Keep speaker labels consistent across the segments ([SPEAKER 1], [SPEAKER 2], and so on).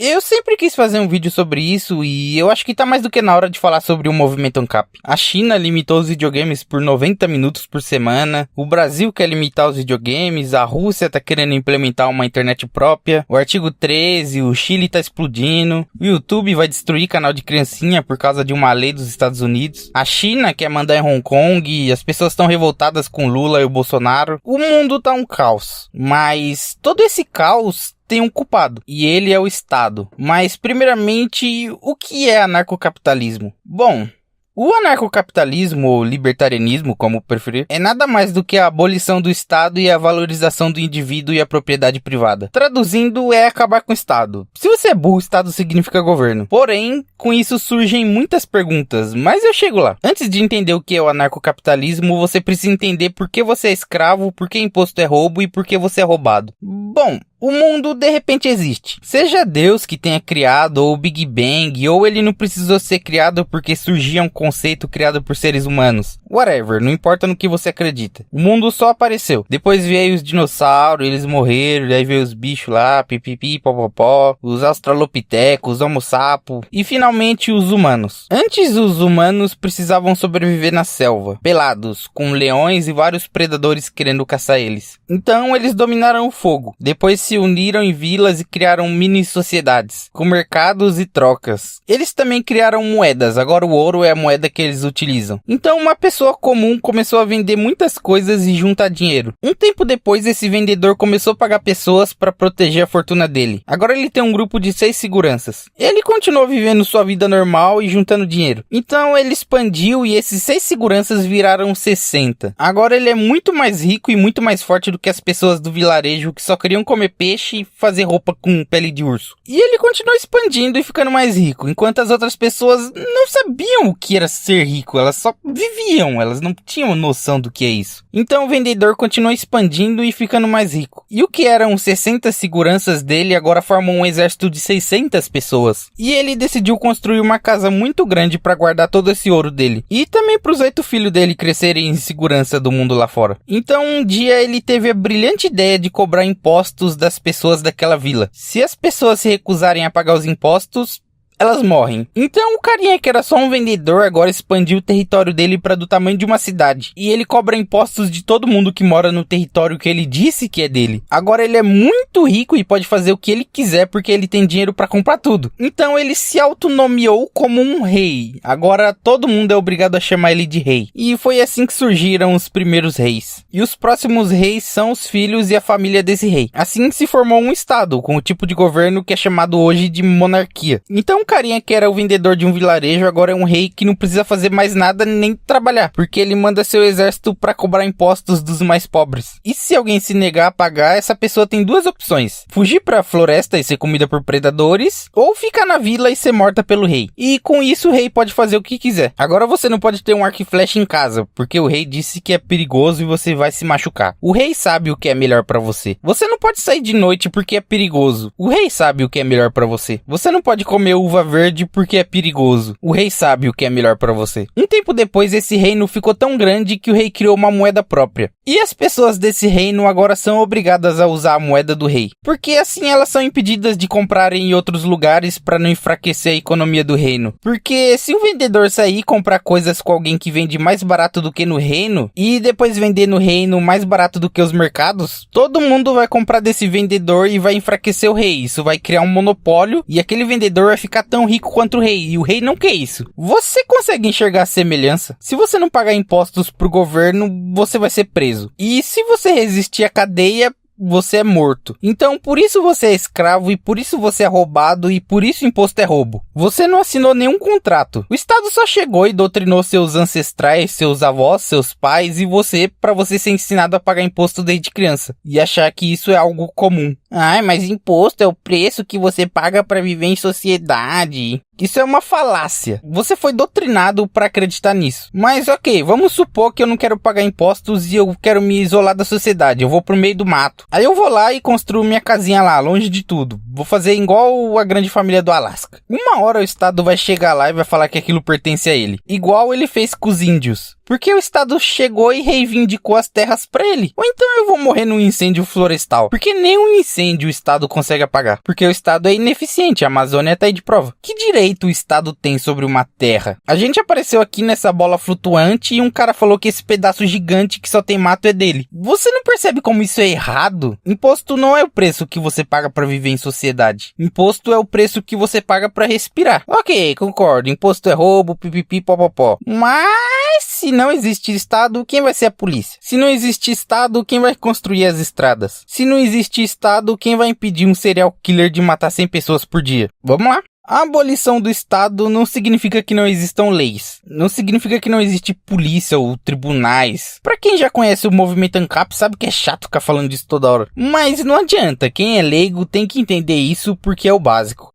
[SPEAKER 1] Eu sempre quis fazer um vídeo sobre isso e eu acho que tá mais do que na hora de falar sobre o movimento ANCAP. A China limitou os videogames por 90 minutos por semana, o Brasil quer limitar os videogames, a Rússia tá querendo implementar uma internet própria, o artigo 13, o Chile tá explodindo, o YouTube vai destruir canal de criancinha por causa de uma lei dos Estados Unidos, a China quer mandar em Hong Kong, as pessoas estão revoltadas com Lula e o Bolsonaro. O mundo tá um caos, mas todo esse caos tem um culpado, e ele é o Estado. Mas, primeiramente, o que é anarcocapitalismo? Bom, o anarcocapitalismo, ou libertarianismo, como preferir, é nada mais do que a abolição do Estado e a valorização do indivíduo e a propriedade privada. Traduzindo, é acabar com o Estado. Se você é burro, Estado significa governo. Porém, com isso surgem muitas perguntas, mas eu chego lá. Antes de entender o que é o anarcocapitalismo, você precisa entender por que você é escravo, por que imposto é roubo e por que você é roubado. Bom, o mundo de repente existe. Seja Deus que tenha criado, ou o Big Bang, ou ele não precisou ser criado porque surgia um conceito criado por seres humanos. Whatever, não importa no que você acredita. O mundo só apareceu. Depois veio os dinossauros, eles morreram, daí veio os bichos lá, pipipi, popopó, os australopitecos, os homo sapo, e finalmente os humanos. Antes os humanos precisavam sobreviver na selva, pelados, com leões e vários predadores querendo caçar eles. Então eles dominaram o fogo. Depois se uniram em vilas e criaram mini-sociedades, com mercados e trocas. Eles também criaram moedas, agora o ouro é a moeda que eles utilizam. Então uma pessoa comum começou a vender muitas coisas e juntar dinheiro. Um tempo depois, esse vendedor começou a pagar pessoas para proteger a fortuna dele. Agora ele tem um grupo de 6 seguranças. Ele continuou vivendo sua vida normal e juntando dinheiro. Então ele expandiu e esses 6 seguranças viraram 60. Agora ele é muito mais rico e muito mais forte do que as pessoas do vilarejo que só queriam comer peixe e fazer roupa com pele de urso. E ele continuou expandindo e ficando mais rico, enquanto as outras pessoas não sabiam o que era ser rico, elas só viviam, elas não tinham noção do que é isso. Então o vendedor continuou expandindo e ficando mais rico. E o que eram 60 seguranças dele agora formam um exército de 600 pessoas. E ele decidiu construir uma casa muito grande para guardar todo esse ouro dele. E também para os 8 filhos dele crescerem em segurança do mundo lá fora. Então um dia ele teve a brilhante ideia de cobrar impostos das pessoas daquela vila. Se as pessoas se recusarem a pagar os impostos, elas morrem. Então o carinha que era só um vendedor agora expandiu o território dele para do tamanho de uma cidade. E ele cobra impostos de todo mundo que mora no território que ele disse que é dele. Agora ele é muito rico e pode fazer o que ele quiser porque ele tem dinheiro para comprar tudo. Então ele se autonomeou como um rei. Agora todo mundo é obrigado a chamar ele de rei. E foi assim que surgiram os primeiros reis. E os próximos reis são os filhos e a família desse rei. Assim se formou um estado com o tipo de governo que é chamado hoje de monarquia. Então carinha que era o vendedor de um vilarejo agora é um rei que não precisa fazer mais nada nem trabalhar, porque ele manda seu exército para cobrar impostos dos mais pobres. E se alguém se negar a pagar, essa pessoa tem 2 opções: fugir para a floresta e ser comida por predadores, ou ficar na vila e ser morta pelo rei. E com isso o rei pode fazer o que quiser. Agora você não pode ter um arco e flecha em casa, porque o rei disse que é perigoso e você vai se machucar. O rei sabe o que é melhor para você. Você não pode sair de noite porque é perigoso. O rei sabe o que é melhor para você. Você não pode comer uva verde porque é perigoso. O rei sabe o que é melhor para você. Um tempo depois, esse reino ficou tão grande que o rei criou uma moeda própria. E as pessoas desse reino agora são obrigadas a usar a moeda do rei, porque assim elas são impedidas de comprarem em outros lugares para não enfraquecer a economia do reino. Porque se um vendedor sair e comprar coisas com alguém que vende mais barato do que no reino, e depois vender no reino mais barato do que os mercados, todo mundo vai comprar desse vendedor e vai enfraquecer o rei. Isso vai criar um monopólio e aquele vendedor vai ficar tão rico quanto o rei, e o rei não quer isso. Você consegue enxergar a semelhança? Se você não pagar impostos pro governo, você vai ser preso. E se você resistir à cadeia, você é morto. Então, por isso você é escravo, e por isso você é roubado, e por isso imposto é roubo. Você não assinou nenhum contrato. O Estado só chegou e doutrinou seus ancestrais, seus avós, seus pais e você, para você ser ensinado a pagar imposto desde criança. E achar que isso é algo comum. Ai, mas imposto é o preço que você paga para viver em sociedade. Isso é uma falácia. Você foi doutrinado para acreditar nisso. Mas ok, vamos supor que eu não quero pagar impostos e eu quero me isolar da sociedade. Eu vou pro meio do mato. Aí eu vou lá e construo minha casinha lá, longe de tudo. Vou fazer igual a grande família do Alasca. Uma hora o Estado vai chegar lá e vai falar que aquilo pertence a ele. Igual ele fez com os índios. porque o Estado chegou e reivindicou as terras pra ele. Ou então eu vou morrer num incêndio florestal, porque nem um incêndio o Estado consegue apagar, porque o Estado é ineficiente, a Amazônia tá aí de prova. Que direito o Estado tem sobre uma terra? A gente apareceu aqui nessa bola flutuante e um cara falou que esse pedaço gigante que só tem mato é dele. Você não percebe como isso é errado? Imposto não é o preço que você paga pra viver em sociedade. Imposto é o preço que você paga pra respirar. Ok, concordo, imposto é roubo, pipipi, popopó. Mas se não existe Estado, quem vai ser a polícia? Se não existe Estado, quem vai construir as estradas? Se não existe Estado, quem vai impedir um serial killer de matar 100 pessoas por dia? Vamos lá. A abolição do Estado não significa que não existam leis. Não significa que não existe polícia ou tribunais. Pra quem já conhece o movimento ANCAP, sabe que é chato ficar falando disso toda hora. Mas não adianta, quem é leigo tem que entender isso porque é o básico.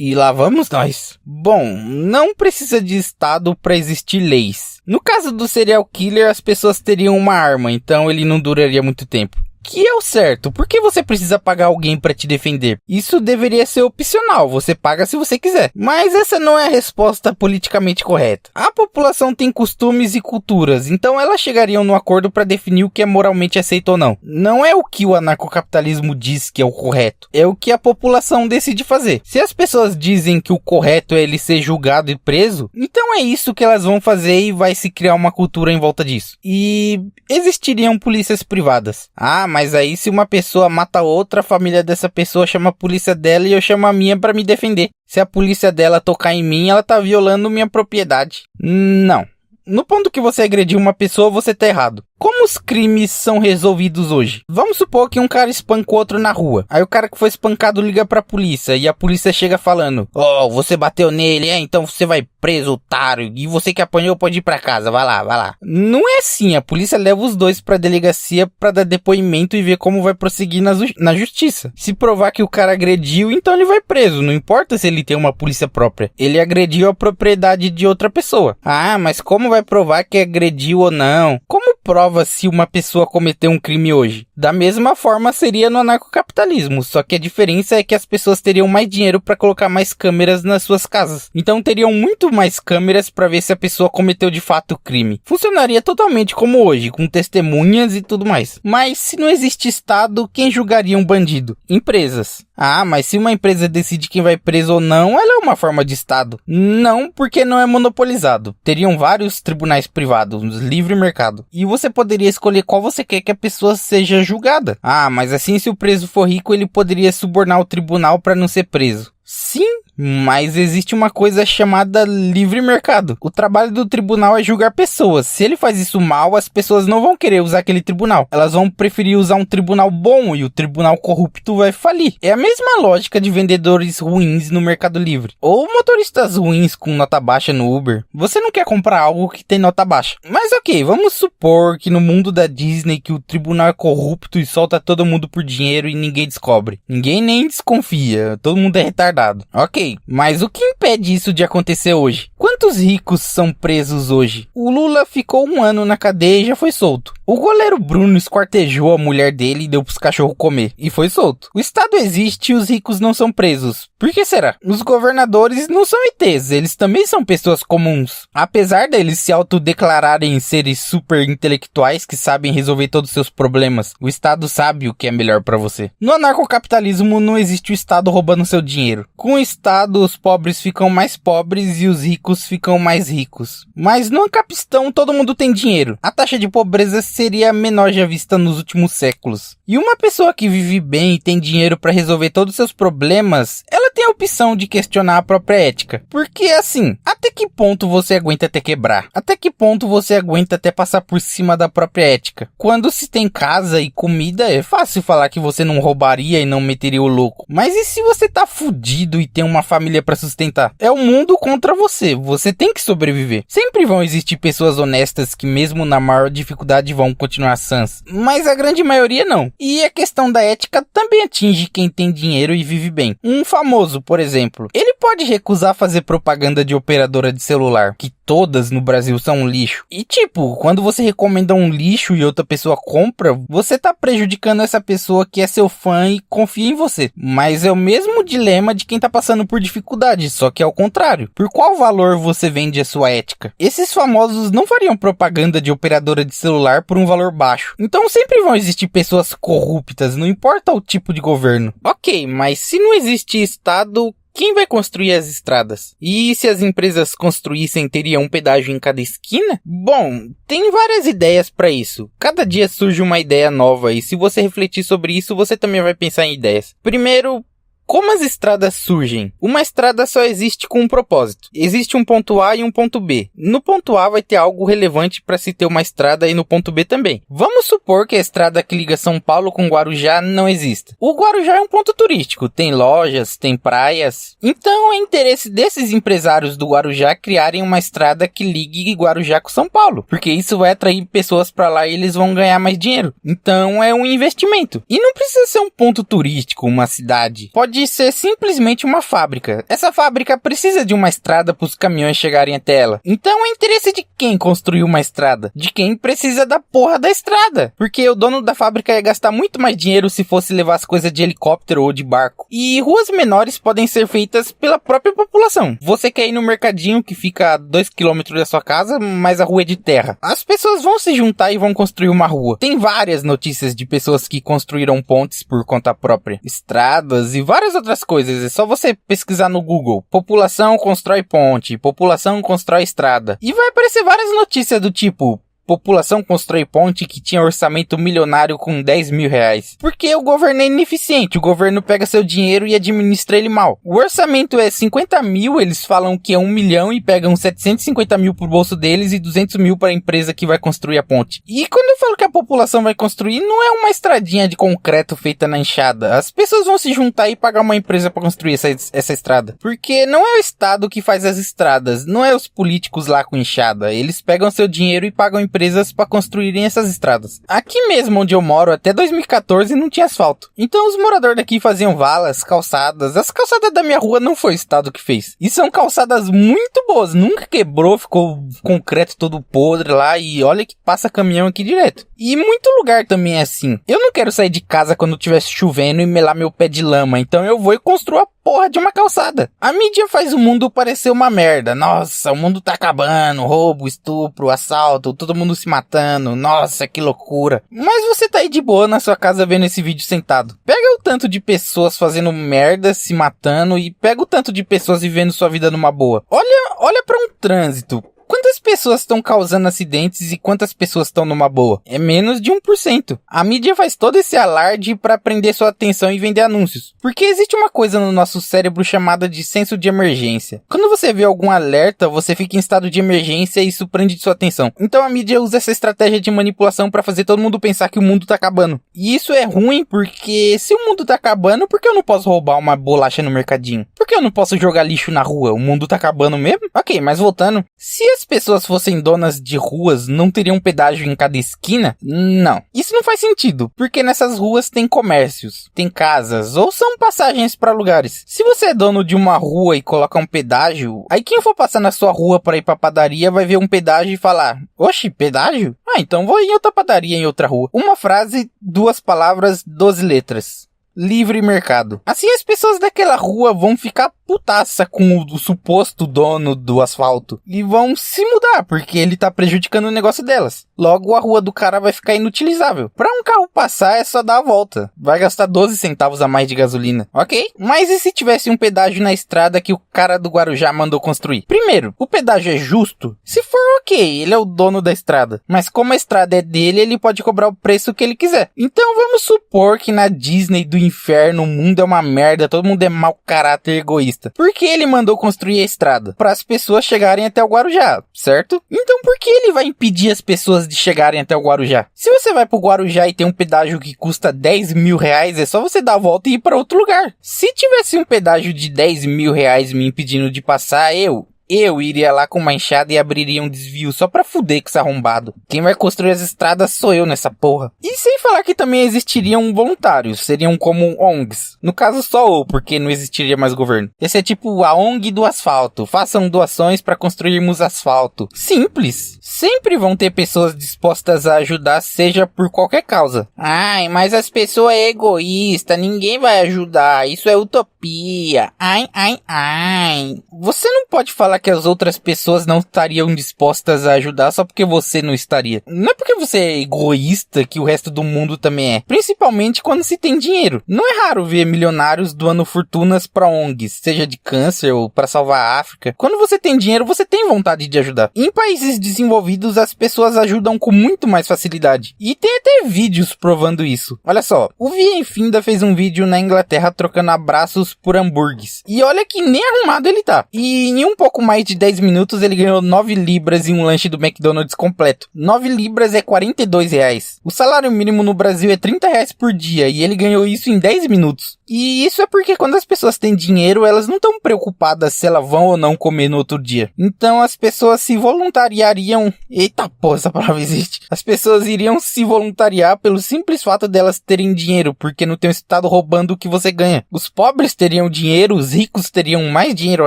[SPEAKER 1] E lá vamos nós. Bom, não precisa de Estado para existir leis. No caso do serial killer, as pessoas teriam uma arma, então ele não duraria muito tempo. Que é o certo, por que você precisa pagar alguém para te defender? Isso deveria ser opcional, você paga se você quiser. Mas essa não é a resposta politicamente correta. A população tem costumes e culturas, então elas chegariam no acordo para definir o que é moralmente aceito ou não. Não é o que o anarcocapitalismo diz que é o correto, é o que a população decide fazer. Se as pessoas dizem que o correto é ele ser julgado e preso, então é isso que elas vão fazer e vai se criar uma cultura em volta disso. E existiriam polícias privadas. Mas aí se uma pessoa mata outra, a família dessa pessoa chama a polícia dela e eu chamo a minha pra me defender. Se a polícia dela tocar em mim, ela tá violando minha propriedade. Não. No ponto que você agrediu uma pessoa, você tá errado. Como os crimes são resolvidos hoje? Vamos supor que um cara espancou outro na rua. Aí o cara que foi espancado liga pra polícia e a polícia chega falando: você bateu nele, então você vai preso, otário. E você que apanhou pode ir pra casa, vai lá. Não é assim, a polícia leva os dois pra delegacia pra dar depoimento e ver como vai prosseguir na justiça. Se provar que o cara agrediu, então ele vai preso. Não importa se ele tem uma polícia própria. Ele agrediu a propriedade de outra pessoa. Mas como vai provar que agrediu ou não? Como prova se uma pessoa cometeu um crime hoje? Da mesma forma seria no anarcocapitalismo, só que a diferença é que as pessoas teriam mais dinheiro para colocar mais câmeras nas suas casas. Então teriam muito mais câmeras para ver se a pessoa cometeu de fato o crime. Funcionaria totalmente como hoje, com testemunhas e tudo mais. Mas se não existe Estado, quem julgaria um bandido? Empresas. Mas se uma empresa decide quem vai preso ou não, ela é uma forma de Estado. Não, porque não é monopolizado. Teriam vários tribunais privados, livre mercado. E você poderia escolher qual você quer que a pessoa seja julgada. Mas assim, se o preso for rico, ele poderia subornar o tribunal para não ser preso. Sim, mas existe uma coisa chamada livre mercado. O trabalho do tribunal é julgar pessoas. Se ele faz isso mal, as pessoas não vão querer usar aquele tribunal. Elas vão preferir usar um tribunal bom e o tribunal corrupto vai falir. É a mesma lógica de vendedores ruins no Mercado Livre. Ou motoristas ruins com nota baixa no Uber. Você não quer comprar algo que tem nota baixa. Mas ok, vamos supor que no mundo da Disney que o tribunal é corrupto e solta todo mundo por dinheiro e ninguém descobre. Ninguém nem desconfia. Todo mundo é retardado. Ok, mas o que impede isso de acontecer hoje? Quantos ricos são presos hoje? O Lula ficou 1 ano na cadeia e já foi solto. O goleiro Bruno esquartejou a mulher dele e deu pros cachorros comer. E foi solto. O Estado existe e os ricos não são presos. Por que será? Os governadores não são ETs, eles também são pessoas comuns. Apesar deles se autodeclararem seres super intelectuais que sabem resolver todos os seus problemas, o Estado sabe o que é melhor pra você. No anarcocapitalismo não existe o Estado roubando seu dinheiro. Com o Estado, os pobres ficam mais pobres e os ricos ficam mais ricos. Mas no ancapistão todo mundo tem dinheiro. A taxa de pobreza seria a menor já vista nos últimos séculos. E uma pessoa que vive bem e tem dinheiro para resolver todos os seus problemas, ela tem a opção de questionar a própria ética. Porque assim, até que ponto você aguenta até quebrar? Até que ponto você aguenta até passar por cima da própria ética? Quando se tem casa e comida, é fácil falar que você não roubaria e não meteria o louco. Mas e se você tá fudido e tem uma família para sustentar? É o mundo contra você. Você tem que sobreviver. Sempre vão existir pessoas honestas que mesmo na maior dificuldade vão continuar sãs. Mas a grande maioria não. E a questão da ética também atinge quem tem dinheiro e vive bem. Um famoso famoso, por exemplo, ele pode recusar fazer propaganda de operadora de celular, que todas no Brasil são um lixo. E tipo, quando você recomenda um lixo e outra pessoa compra, você tá prejudicando essa pessoa que é seu fã e confia em você. Mas é o mesmo dilema de quem tá passando por dificuldade, só que é o contrário. Por qual valor você vende a sua ética? Esses famosos não fariam propaganda de operadora de celular por um valor baixo. Então sempre vão existir pessoas corruptas, não importa o tipo de governo. Ok, mas se não existe Estado, quem vai construir as estradas? E se as empresas construíssem, teria um pedágio em cada esquina? Bom, tem várias ideias para isso. Cada dia surge uma ideia nova e se você refletir sobre isso, você também vai pensar em ideias. Primeiro, como as estradas surgem? Uma estrada só existe com um propósito. Existe um ponto A e um ponto B. No ponto A vai ter algo relevante para se ter uma estrada e no ponto B também. Vamos supor que a estrada que liga São Paulo com Guarujá não exista. O Guarujá é um ponto turístico, tem lojas, tem praias. Então é interesse desses empresários do Guarujá criarem uma estrada que ligue Guarujá com São Paulo, porque isso vai atrair pessoas para lá e eles vão ganhar mais dinheiro. Então é um investimento. E não precisa ser um ponto turístico, uma cidade. Pode ser simplesmente uma fábrica. Essa fábrica precisa de uma estrada para os caminhões chegarem até ela. Então é interesse de quem construiu uma estrada? De quem precisa da porra da estrada. Porque o dono da fábrica ia gastar muito mais dinheiro se fosse levar as coisas de helicóptero ou de barco. E ruas menores podem ser feitas pela própria população. Você quer ir no mercadinho que fica a 2 km da sua casa, mas a rua é de terra. As pessoas vão se juntar e vão construir uma rua. Tem várias notícias de pessoas que construíram pontes por conta própria. Estradas e várias outras coisas. É só você pesquisar no Google. População constrói ponte. População constrói estrada. E vai aparecer várias notícias do tipo: população constrói ponte que tinha orçamento milionário com 10 mil reais. Porque o governo é ineficiente, o governo pega seu dinheiro e administra ele mal. O orçamento é 50 mil, eles falam que é 1 milhão e pegam 750 mil pro bolso deles e 200 mil para a empresa que vai construir a ponte. E quando eu falo que a população vai construir, não é uma estradinha de concreto feita na enxada. As pessoas vão se juntar e pagar uma empresa para construir essa estrada. Porque não é o Estado que faz as estradas, não é os políticos lá com enxada. Eles pegam seu dinheiro e pagam empresas para construírem essas estradas. Aqui mesmo onde eu moro, até 2014 não tinha asfalto. Então os moradores daqui faziam valas, calçadas. As calçadas da minha rua não foi o Estado que fez. E são calçadas muito boas. Nunca quebrou, ficou concreto todo podre lá. E olha que passa caminhão aqui direto. E muito lugar também é assim. Eu não quero sair de casa quando tivesse chovendo e melar meu pé de lama. Então eu vou e construo a porra de uma calçada. A mídia faz o mundo parecer uma merda. Nossa, o mundo tá acabando. Roubo, estupro, assalto, todo mundo se matando. Nossa, que loucura. Mas você tá aí de boa na sua casa vendo esse vídeo sentado. Pega o tanto de pessoas fazendo merda, se matando, e pega o tanto de pessoas vivendo sua vida numa boa. Olha pra um trânsito. Quantas pessoas estão causando acidentes e quantas pessoas estão numa boa? É menos de 1%. A mídia faz todo esse alarde para prender sua atenção e vender anúncios. Porque existe uma coisa no nosso cérebro chamada de senso de emergência. Quando você vê algum alerta, você fica em estado de emergência e isso prende sua atenção. Então a mídia usa essa estratégia de manipulação para fazer todo mundo pensar que o mundo tá acabando. E isso é ruim porque se o mundo tá acabando, por que eu não posso roubar uma bolacha no mercadinho? Por que eu não posso jogar lixo na rua? O mundo tá acabando mesmo? Ok, mas voltando. Se as pessoas fossem donas de ruas, não teriam pedágio em cada esquina? Não. Isso não faz sentido, porque nessas ruas tem comércios, tem casas, ou são passagens para lugares. Se você é dono de uma rua e coloca um pedágio, aí quem for passar na sua rua para ir pra padaria vai ver um pedágio e falar: oxe, pedágio? Ah, então vou em outra padaria em outra rua. Uma frase, 2 palavras, 12 letras. Livre mercado. Assim as pessoas daquela rua vão ficar putaça com o suposto dono do asfalto e vão se mudar, porque ele tá prejudicando o negócio delas. Logo a rua do cara vai ficar inutilizável. Pra um carro passar é só dar a volta. Vai gastar 12 centavos a mais de gasolina. Ok? Mas e se tivesse um pedágio na estrada que o cara do Guarujá mandou construir? Primeiro, o pedágio é justo? Se for, ok, ele é o dono da estrada. Mas como a estrada é dele, ele pode cobrar o preço que ele quiser. Então vamos supor que na Disney do inferno o mundo é uma merda, todo mundo é mau caráter e egoísta. Por que ele mandou construir a estrada? Para as pessoas chegarem até o Guarujá, certo? Então por que ele vai impedir as pessoas de chegarem até o Guarujá? Se você vai pro Guarujá e tem um pedágio que custa 10 mil reais, é só você dar a volta e ir para outro lugar. Se tivesse um pedágio de 10 mil reais me impedindo de passar, eu Eu iria lá com uma enxada e abriria um desvio só pra fuder com esse arrombado. Quem vai construir as estradas sou eu nessa porra. E sem falar que também existiriam voluntários, seriam como ONGs. No caso só eu, porque não existiria mais governo. Esse é tipo a ONG do asfalto. Façam doações pra construirmos asfalto. Simples. Sempre vão ter pessoas dispostas a ajudar, seja por qualquer causa. Ai, mas as pessoas é egoísta, ninguém vai ajudar, isso é utopia. Ai, ai, ai. Você não pode falar que as outras pessoas não estariam dispostas a ajudar só porque você não estaria. Não é porque você é egoísta que o resto do mundo também é. Principalmente quando se tem dinheiro. Não é raro ver milionários doando fortunas pra ONGs, seja de câncer ou pra salvar a África. Quando você tem dinheiro, você tem vontade de ajudar. Em países desenvolvidos, as pessoas ajudam com muito mais facilidade. E tem até vídeos provando isso. Olha só, o Vien Finda fez um vídeo na Inglaterra trocando abraços por hambúrgueres. E olha que nem arrumado ele tá. E em um pouco mais de 10 minutos ele ganhou 9 libras em um lanche do McDonald's completo. 9 libras é 42 reais. O salário mínimo no Brasil é 30 reais por dia e ele ganhou isso em 10 minutos. E isso é porque quando as pessoas têm dinheiro, elas não estão preocupadas se elas vão ou não comer no outro dia. Então as pessoas se voluntariariam... Eita porra, essa palavra existe. As pessoas iriam se voluntariar pelo simples fato delas terem dinheiro, porque não tem um estado roubando o que você ganha. Os pobres teriam dinheiro, os ricos teriam mais dinheiro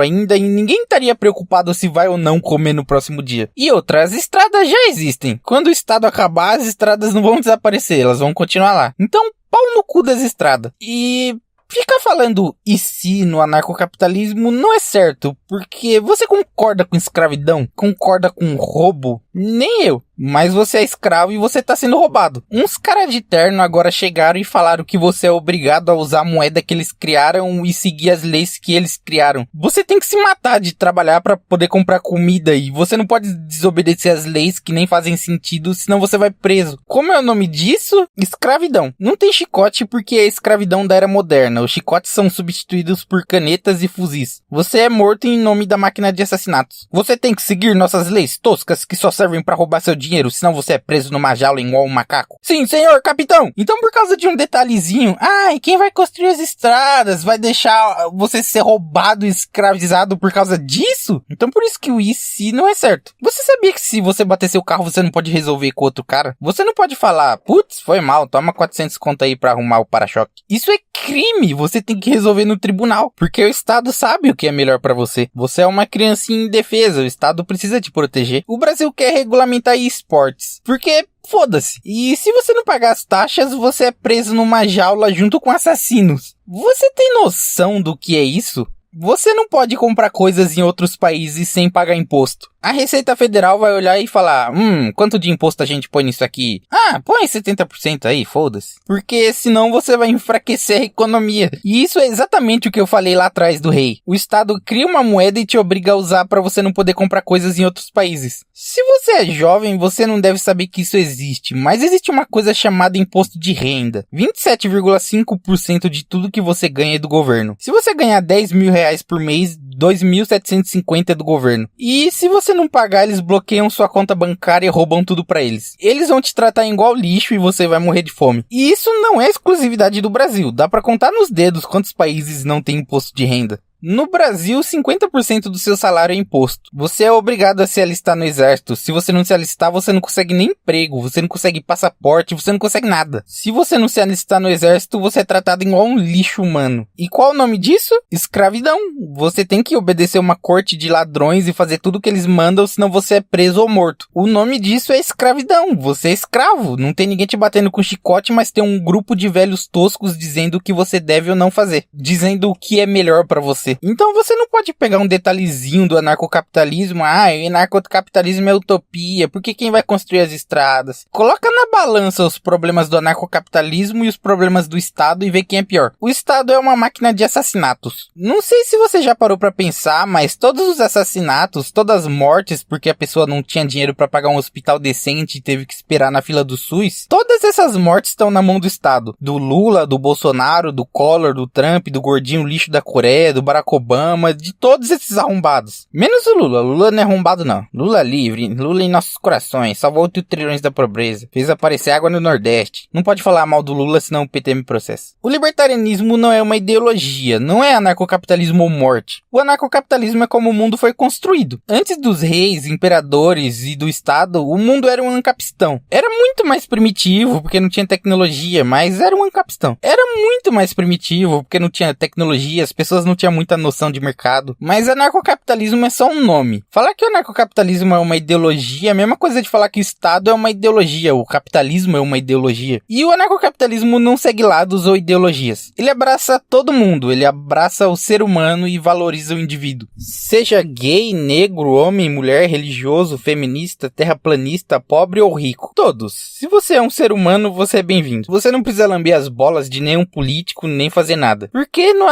[SPEAKER 1] ainda e ninguém estaria preocupado se vai ou não comer no próximo dia. E outras, as estradas já existem. Quando o estado acabar, as estradas não vão desaparecer, elas vão continuar lá. Então, pau no cu das estradas. E... ficar falando e se no anarcocapitalismo não é certo, porque você concorda com escravidão? Concorda com roubo? Nem eu. Mas você é escravo e você tá sendo roubado. Uns caras de terno agora chegaram e falaram que você é obrigado a usar a moeda que eles criaram e seguir as leis que eles criaram. Você tem que se matar de trabalhar pra poder comprar comida e você não pode desobedecer as leis que nem fazem sentido, senão você vai preso. Como é o nome disso? Escravidão. Não tem chicote porque é escravidão da era moderna. Os chicotes são substituídos por canetas e fuzis. Você é morto em nome da máquina de assassinatos. Você tem que seguir nossas leis toscas que só servem pra roubar seu dinheiro, senão você é preso numa jaula igual um macaco. Sim, senhor capitão! Então por causa de um detalhezinho, ai, quem vai construir as estradas vai deixar você ser roubado e escravizado por causa disso? Então por isso que o e se não é certo. Você sabia que se você bater seu carro você não pode resolver com outro cara? Você não pode falar, putz, foi mal, toma 400 conto aí pra arrumar o para-choque. Isso é crime, você tem que resolver no tribunal, porque o Estado sabe o que é melhor pra você. Você é uma criancinha indefesa, o Estado precisa te proteger. O Brasil quer regulamentar esportes, porque foda-se. E se você não pagar as taxas, você é preso numa jaula junto com assassinos. Você tem noção do que é isso? Você não pode comprar coisas em outros países sem pagar imposto. A Receita Federal vai olhar e falar, quanto de imposto a gente põe nisso aqui? Ah, põe 70% aí, foda-se. Porque senão você vai enfraquecer a economia. E isso é exatamente o que eu falei lá atrás do rei. O Estado cria uma moeda e te obriga a usar para você não poder comprar coisas em outros países. Se você é jovem, você não deve saber que isso existe, mas existe uma coisa chamada imposto de renda. 27,5% de tudo que você ganha é do governo. Se você ganhar 10 mil reais por mês, 2.750 é do governo. E se você não pagar, eles bloqueiam sua conta bancária e roubam tudo pra eles. Eles vão te tratar igual lixo e você vai morrer de fome. E isso não é exclusividade do Brasil. Dá pra contar nos dedos quantos países não têm imposto de renda. No Brasil, 50% do seu salário é imposto. Você é obrigado a se alistar no exército. Se você não se alistar, você não consegue nem emprego, você não consegue passaporte, você não consegue nada. Se você não se alistar no exército, você é tratado igual um lixo humano. E qual o nome disso? Escravidão. Você tem que obedecer uma corte de ladrões e fazer tudo o que eles mandam, senão você é preso ou morto. O nome disso é escravidão. Você é escravo. Não tem ninguém te batendo com chicote, mas tem um grupo de velhos toscos dizendo o que você deve ou não fazer. Dizendo o que é melhor pra você. Então você não pode pegar um detalhezinho do anarcocapitalismo, o anarcocapitalismo é utopia, porque quem vai construir as estradas? Coloca na balança os problemas do anarcocapitalismo e os problemas do Estado e vê quem é pior. O Estado é uma máquina de assassinatos. Não sei se você já parou pra pensar, mas todos os assassinatos, todas as mortes, porque a pessoa não tinha dinheiro pra pagar um hospital decente e teve que esperar na fila do SUS, todas essas mortes estão na mão do Estado. Do Lula, do Bolsonaro, do Collor, do Trump, do gordinho lixo da Coreia, do Barack Barack Obama, de todos esses arrombados. Menos o Lula. Lula não é arrombado, não. Lula livre, Lula em nossos corações, salvou 8 trilhões da pobreza, fez aparecer água no Nordeste. Não pode falar mal do Lula, senão o PT me processa. O libertarianismo não é uma ideologia, não é anarcocapitalismo ou morte. O anarcocapitalismo é como o mundo foi construído. Antes dos reis, imperadores e do Estado, o mundo era um ancapistão. Era muito mais primitivo, porque não tinha tecnologia, mas era um ancapistão. Era muito mais primitivo, porque não tinha tecnologia, as pessoas não tinham muita noção de mercado. Mas anarcocapitalismo é só um nome. Falar que o anarcocapitalismo é uma ideologia é a mesma coisa de falar que o Estado é uma ideologia, o capitalismo é uma ideologia. E o anarcocapitalismo não segue lados ou ideologias. Ele abraça todo mundo, ele abraça o ser humano e valoriza o indivíduo. Seja gay, negro, homem, mulher, religioso, feminista, terraplanista, pobre ou rico. Todos. Se você é um ser humano, você é bem-vindo. Você não precisa lamber as bolas de nenhum político, nem fazer nada. Porque no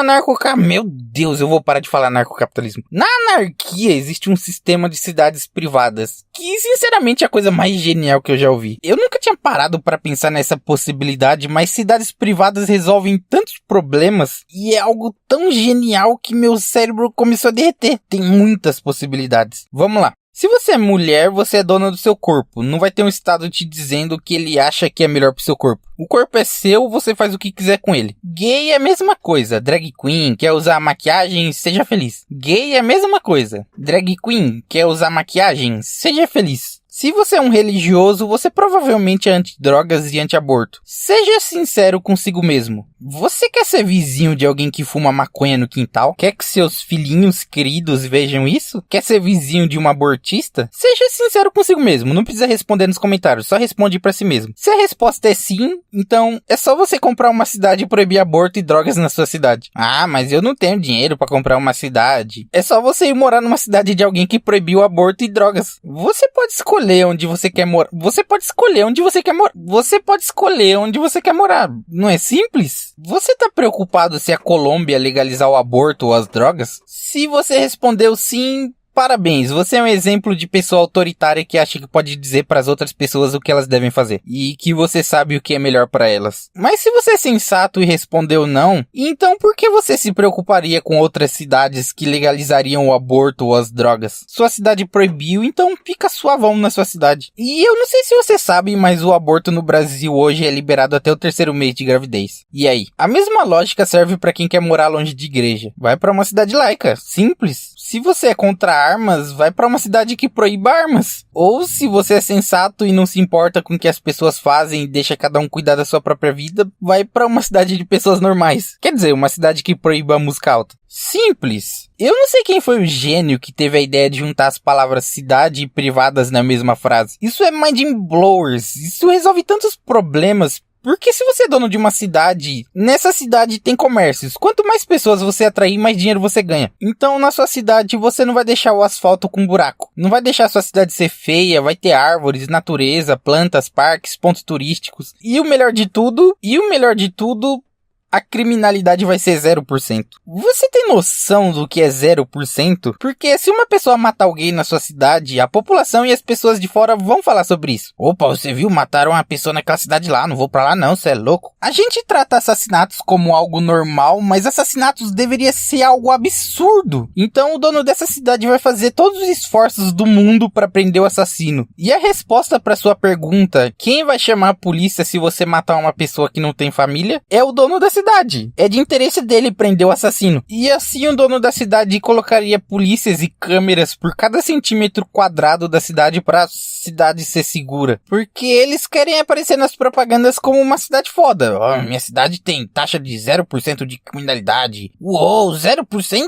[SPEAKER 1] Meu Deus, eu vou parar de falar anarcocapitalismo. Na anarquia existe um sistema de cidades privadas, que sinceramente é a coisa mais genial que eu já ouvi. Eu nunca tinha parado para pensar nessa possibilidade, mas cidades privadas resolvem tantos problemas e é algo tão genial que meu cérebro começou a derreter. Tem muitas possibilidades. Vamos lá. Se você é mulher, você é dona do seu corpo. Não vai ter um estado te dizendo o que ele acha que é melhor pro seu corpo. O corpo é seu, você faz o que quiser com ele. Gay é a mesma coisa. Drag queen, quer usar maquiagem, seja feliz. Gay é a mesma coisa. Drag queen, quer usar maquiagem, seja feliz. Se você é um religioso, você provavelmente é anti-drogas e anti-aborto. Seja sincero consigo mesmo. Você quer ser vizinho de alguém que fuma maconha no quintal? Quer que seus filhinhos queridos vejam isso? Quer ser vizinho de uma abortista? Seja sincero consigo mesmo, não precisa responder nos comentários, só responde pra si mesmo. Se a resposta é sim, então é só você comprar uma cidade e proibir aborto e drogas na sua cidade. Ah, mas eu não tenho dinheiro pra comprar uma cidade. É só você ir morar numa cidade de alguém que proibiu aborto e drogas. Você pode escolher onde você quer morar. Você pode escolher onde você quer morar. Você pode escolher onde você quer morar. Não é simples? Você tá preocupado se a Colômbia legalizar o aborto ou as drogas? Se você respondeu sim, parabéns, você é um exemplo de pessoa autoritária que acha que pode dizer para as outras pessoas o que elas devem fazer e que você sabe o que é melhor para elas. Mas se você é sensato e respondeu não, então por que você se preocuparia com outras cidades que legalizariam o aborto ou as drogas? Sua cidade proibiu, então fica suavão na sua cidade. E eu não sei se você sabe, mas o aborto no Brasil hoje é liberado até o 3º mês de gravidez. E aí? A mesma lógica serve para quem quer morar longe de igreja. Vai para uma cidade laica, simples. Se você é contra armas, vai pra uma cidade que proíba armas. Ou se você é sensato e não se importa com o que as pessoas fazem e deixa cada um cuidar da sua própria vida, vai pra uma cidade de pessoas normais. Quer dizer, uma cidade que proíba a música alta. Simples. Eu não sei quem foi o gênio que teve a ideia de juntar as palavras cidade e privadas na mesma frase. Isso é mind blowers. Isso resolve tantos problemas. Porque se você é dono de uma cidade, nessa cidade tem comércios. Quanto mais pessoas você atrair, mais dinheiro você ganha. Então, na sua cidade, você não vai deixar o asfalto com buraco. Não vai deixar a sua cidade ser feia, vai ter árvores, natureza, plantas, parques, pontos turísticos. E o melhor de tudo, a criminalidade vai ser 0%. Você tem noção do que é 0%? Porque se uma pessoa matar alguém na sua cidade, a população e as pessoas de fora vão falar sobre isso. Opa, você viu? Mataram uma pessoa naquela cidade lá, não vou pra lá não, você é louco. A gente trata assassinatos como algo normal, mas assassinatos deveria ser algo absurdo. Então o dono dessa cidade vai fazer todos os esforços do mundo pra prender o assassino. E a resposta pra sua pergunta, quem vai chamar a polícia se você matar uma pessoa que não tem família? É o dono da cidade. É de interesse dele prender o assassino. E assim o dono da cidade colocaria polícias e câmeras por cada centímetro quadrado da cidade para a cidade ser segura. Porque eles querem aparecer nas propagandas como uma cidade foda. Oh, minha cidade tem taxa de 0% de criminalidade. Uou, 0%?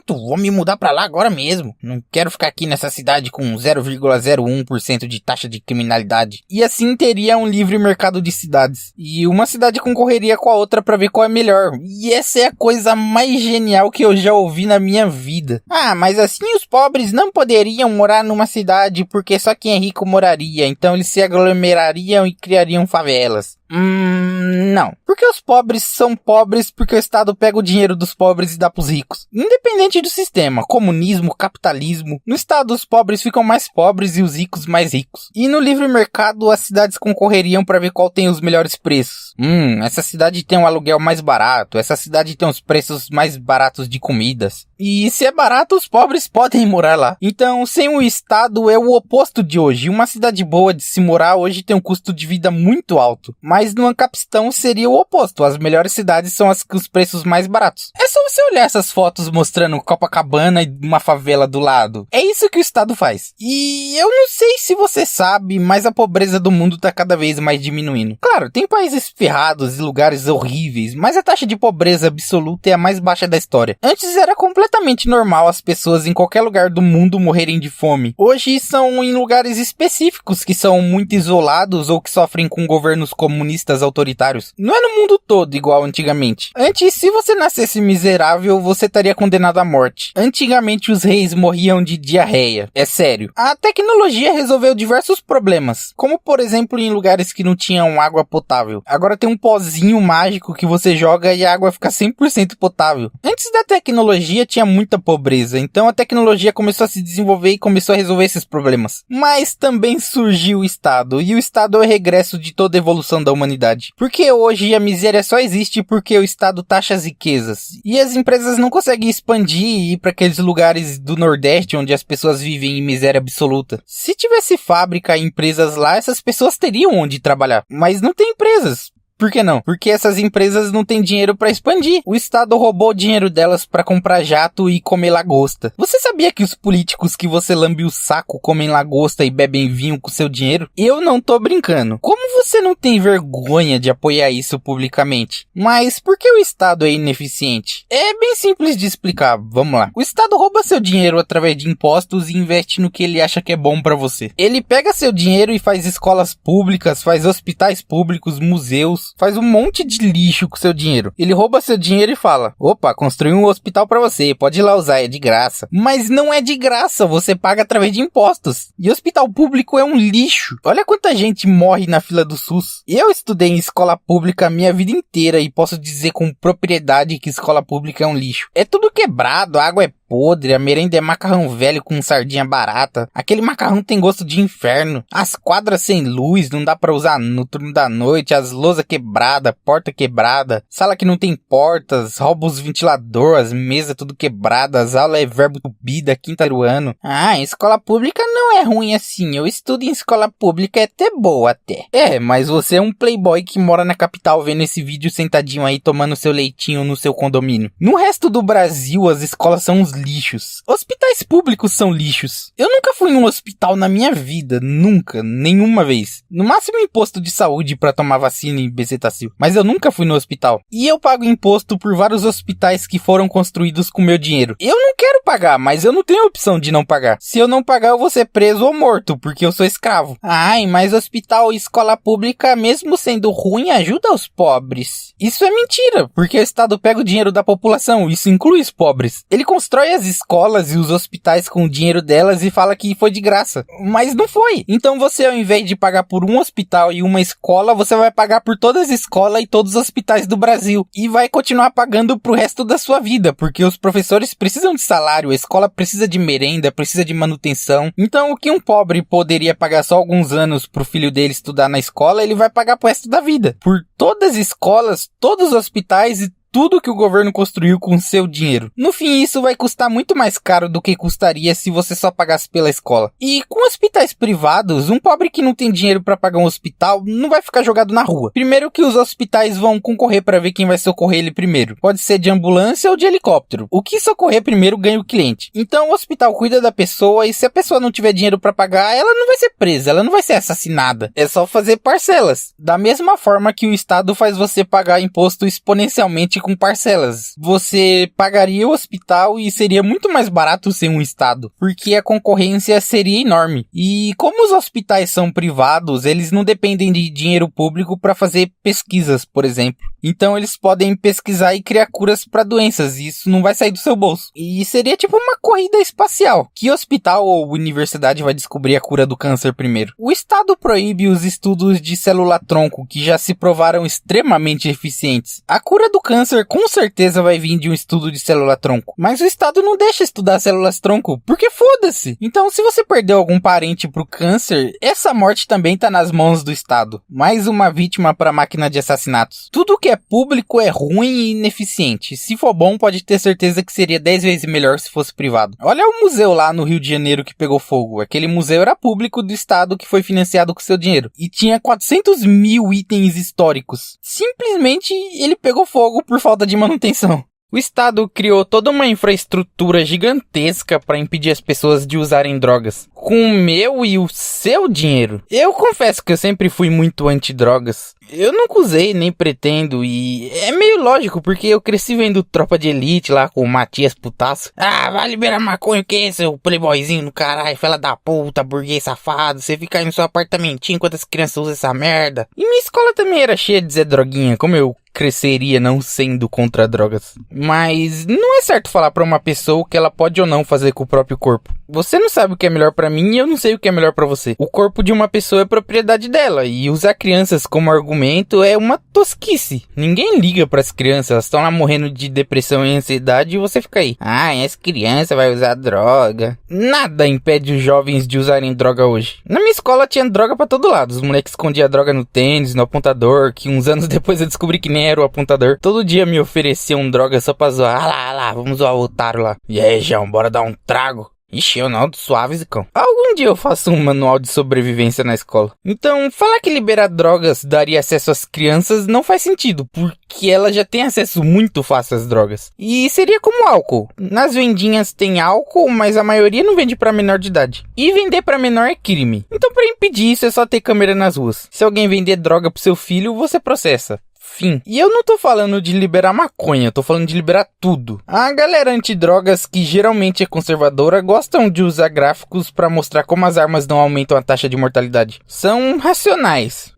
[SPEAKER 1] Vou me mudar pra lá agora mesmo. Não quero ficar aqui nessa cidade com 0,01% de taxa de criminalidade. E assim teria um livre mercado de cidades. E uma cidade concorreria com a outra pra ver qual é melhor. E essa é a coisa mais genial que eu já ouvi na minha vida. Ah, mas assim os pobres não poderiam morar numa cidade porque só quem é rico moraria. Então eles se aglomerariam e criariam favelas. Não. Porque os pobres são pobres porque o Estado pega o dinheiro dos pobres e dá pros ricos. Independente do sistema, comunismo, capitalismo, no Estado os pobres ficam mais pobres e os ricos mais ricos. E no livre mercado as cidades concorreriam para ver qual tem os melhores preços. Essa cidade tem um aluguel mais barato, essa cidade tem os preços mais baratos de comidas. E se é barato, os pobres podem morar lá. Então, sem o Estado é o oposto de hoje. Uma cidade boa de se morar hoje tem um custo de vida muito alto. Mas no Ancapistão seria o oposto. As melhores cidades são as com os preços mais baratos. É só você olhar essas fotos mostrando Copacabana e uma favela do lado. É isso que o Estado faz. E eu não sei se você sabe, mas a pobreza do mundo tá cada vez mais diminuindo. Claro, tem países ferrados e lugares horríveis, mas a taxa de pobreza absoluta é a mais baixa da história. Antes era completamente normal as pessoas em qualquer lugar do mundo morrerem de fome. Hoje são em lugares específicos que são muito isolados ou que sofrem com governos comunistas autoritários. Não é no mundo todo igual antigamente. Antes, se você nascesse miserável, você estaria condenado à morte. Antigamente os reis morriam de diarreia. É sério. A tecnologia resolveu diversos problemas, como por exemplo em lugares que não tinham água potável. Agora tem um pozinho mágico que você joga e a água fica 100% potável. Antes da tecnologia tinha muita pobreza, então a tecnologia começou a se desenvolver e começou a resolver esses problemas. Mas também surgiu o Estado, e o Estado é o regresso de toda a evolução da humanidade. Porque hoje a miséria só existe porque o Estado taxa as riquezas, e as empresas não conseguem expandir e ir para aqueles lugares do Nordeste onde as pessoas vivem em miséria absoluta. Se tivesse fábrica e empresas lá, essas pessoas teriam onde trabalhar, mas não tem empresas. Por que não? Porque essas empresas não têm dinheiro pra expandir. O Estado roubou o dinheiro delas pra comprar jato e comer lagosta. Você sabia que os políticos que você lambe o saco comem lagosta e bebem vinho com seu dinheiro? Eu não tô brincando. Como você não tem vergonha de apoiar isso publicamente? Mas por que o Estado é ineficiente? É bem simples de explicar. Vamos lá. O Estado rouba seu dinheiro através de impostos e investe no que ele acha que é bom pra você. Ele pega seu dinheiro e faz escolas públicas, faz hospitais públicos, museus, faz um monte de lixo com seu dinheiro. Ele rouba seu dinheiro e fala: opa, construí um hospital pra você, pode ir lá usar, é de graça. Mas não é de graça, você paga através de impostos. E hospital público é um lixo. Olha quanta gente morre na fila do SUS. Eu estudei em escola pública a minha vida inteira e posso dizer com propriedade que escola pública é um lixo. É tudo quebrado, a água é podre, a merenda é macarrão velho com sardinha barata. Aquele macarrão tem gosto de inferno. As quadras sem luz, não dá pra usar no turno da noite, as lousas quebradas, porta quebrada, sala que não tem portas, rouba os ventiladores, as mesas tudo quebradas, as aulas é verbo subida, quinta do ano. Ah, escola pública não é ruim assim, eu estudo em escola pública, é até boa até. É, mas você é um playboy que mora na capital vendo esse vídeo sentadinho aí tomando seu leitinho no seu condomínio. No resto do Brasil, as escolas são uns lixos. Hospitais públicos são lixos. Eu nunca fui num hospital na minha vida, nunca, nenhuma vez. No máximo imposto de saúde pra tomar vacina e bezetacil, mas eu nunca fui no hospital. E eu pago imposto por vários hospitais que foram construídos com meu dinheiro. Eu não quero pagar, mas eu não tenho opção de não pagar. Se eu não pagar, eu vou ser preso ou morto, porque eu sou escravo. Ai, mas hospital e escola pública, mesmo sendo ruim, ajuda os pobres. Isso é mentira, porque o Estado pega o dinheiro da população, isso inclui os pobres. Ele constrói as escolas e os hospitais com o dinheiro delas e fala que foi de graça. Mas não foi. Então você, ao invés de pagar por um hospital e uma escola, você vai pagar por todas as escolas e todos os hospitais do Brasil. E vai continuar pagando pro resto da sua vida, porque os professores precisam de salário, a escola precisa de merenda, precisa de manutenção. Então o que um pobre poderia pagar só alguns anos pro filho dele estudar na escola, ele vai pagar pro resto da vida. Por todas as escolas, todos os hospitais e tudo que o governo construiu com seu dinheiro. No fim, isso vai custar muito mais caro do que custaria se você só pagasse pela escola. E com hospitais privados, um pobre que não tem dinheiro para pagar um hospital não vai ficar jogado na rua. Primeiro que os hospitais vão concorrer para ver quem vai socorrer ele primeiro. Pode ser de ambulância ou de helicóptero. O que socorrer primeiro ganha o cliente. Então o hospital cuida da pessoa e se a pessoa não tiver dinheiro para pagar, ela não vai ser presa, ela não vai ser assassinada. É só fazer parcelas. Da mesma forma que o Estado faz você pagar imposto exponencialmente com parcelas. Você pagaria o hospital e seria muito mais barato sem um Estado, porque a concorrência seria enorme. E como os hospitais são privados, eles não dependem de dinheiro público para fazer pesquisas, por exemplo. Então eles podem pesquisar e criar curas para doenças, e isso não vai sair do seu bolso. E seria tipo uma corrida espacial. Que hospital ou universidade vai descobrir a cura do câncer primeiro? O Estado proíbe os estudos de célula-tronco, que já se provaram extremamente eficientes. A cura do câncer câncer com certeza vai vir de um estudo de célula-tronco. Mas o Estado não deixa estudar células-tronco, porque foda-se. Então, se você perdeu algum parente pro câncer, essa morte também tá nas mãos do Estado. Mais uma vítima pra máquina de assassinatos. Tudo que é público é ruim e ineficiente. Se for bom, pode ter certeza que seria 10 vezes melhor se fosse privado. Olha o museu lá no Rio de Janeiro que pegou fogo. Aquele museu era público do Estado que foi financiado com seu dinheiro. E tinha 400 mil itens históricos. Simplesmente ele pegou fogo por falta de manutenção. O Estado criou toda uma infraestrutura gigantesca para impedir as pessoas de usarem drogas, com o meu e o seu dinheiro. Eu confesso que eu sempre fui muito anti-drogas. Eu nunca usei, nem pretendo, e é meio lógico, porque eu cresci vendo Tropa de Elite lá com o Matias Putaço. Ah, vai liberar maconha o que, seu playboyzinho no caralho, fela da puta, burguês safado, você fica aí no seu apartamentinho enquanto as crianças usam essa merda. E minha escola também era cheia de Zé Droguinha, como eu cresceria não sendo contra drogas. Mas não é certo falar pra uma pessoa o que ela pode ou não fazer com o próprio corpo. Você não sabe o que é melhor pra mim e eu não sei o que é melhor pra você. O corpo de uma pessoa é propriedade dela e usar crianças como argumento é uma tosquice. Ninguém liga pras crianças, elas estão lá morrendo de depressão e ansiedade e você fica aí. Ah, essa criança vai usar droga. Nada impede os jovens de usarem droga hoje. Na minha escola tinha droga pra todo lado. Os moleques escondiam droga no tênis, no apontador, que uns anos depois eu descobri que nem era o apontador. Todo dia me ofereciam droga só pra zoar. Ah lá, vamos zoar o otário lá. E aí, João, bora dar um trago? Ixi, eu não, suave, Zicão. Algum dia eu faço um manual de sobrevivência na escola. Então, falar que liberar drogas daria acesso às crianças não faz sentido, porque elas já têm acesso muito fácil às drogas. E seria como álcool. Nas vendinhas tem álcool, mas a maioria não vende pra menor de idade. E vender pra menor é crime. Então, pra impedir isso é só ter câmera nas ruas. Se alguém vender droga pro seu filho, você processa. Fim. E eu não tô falando de liberar maconha, eu tô falando de liberar tudo. A galera antidrogas, que geralmente é conservadora, gostam de usar gráficos pra mostrar como as armas não aumentam a taxa de mortalidade. São racionais.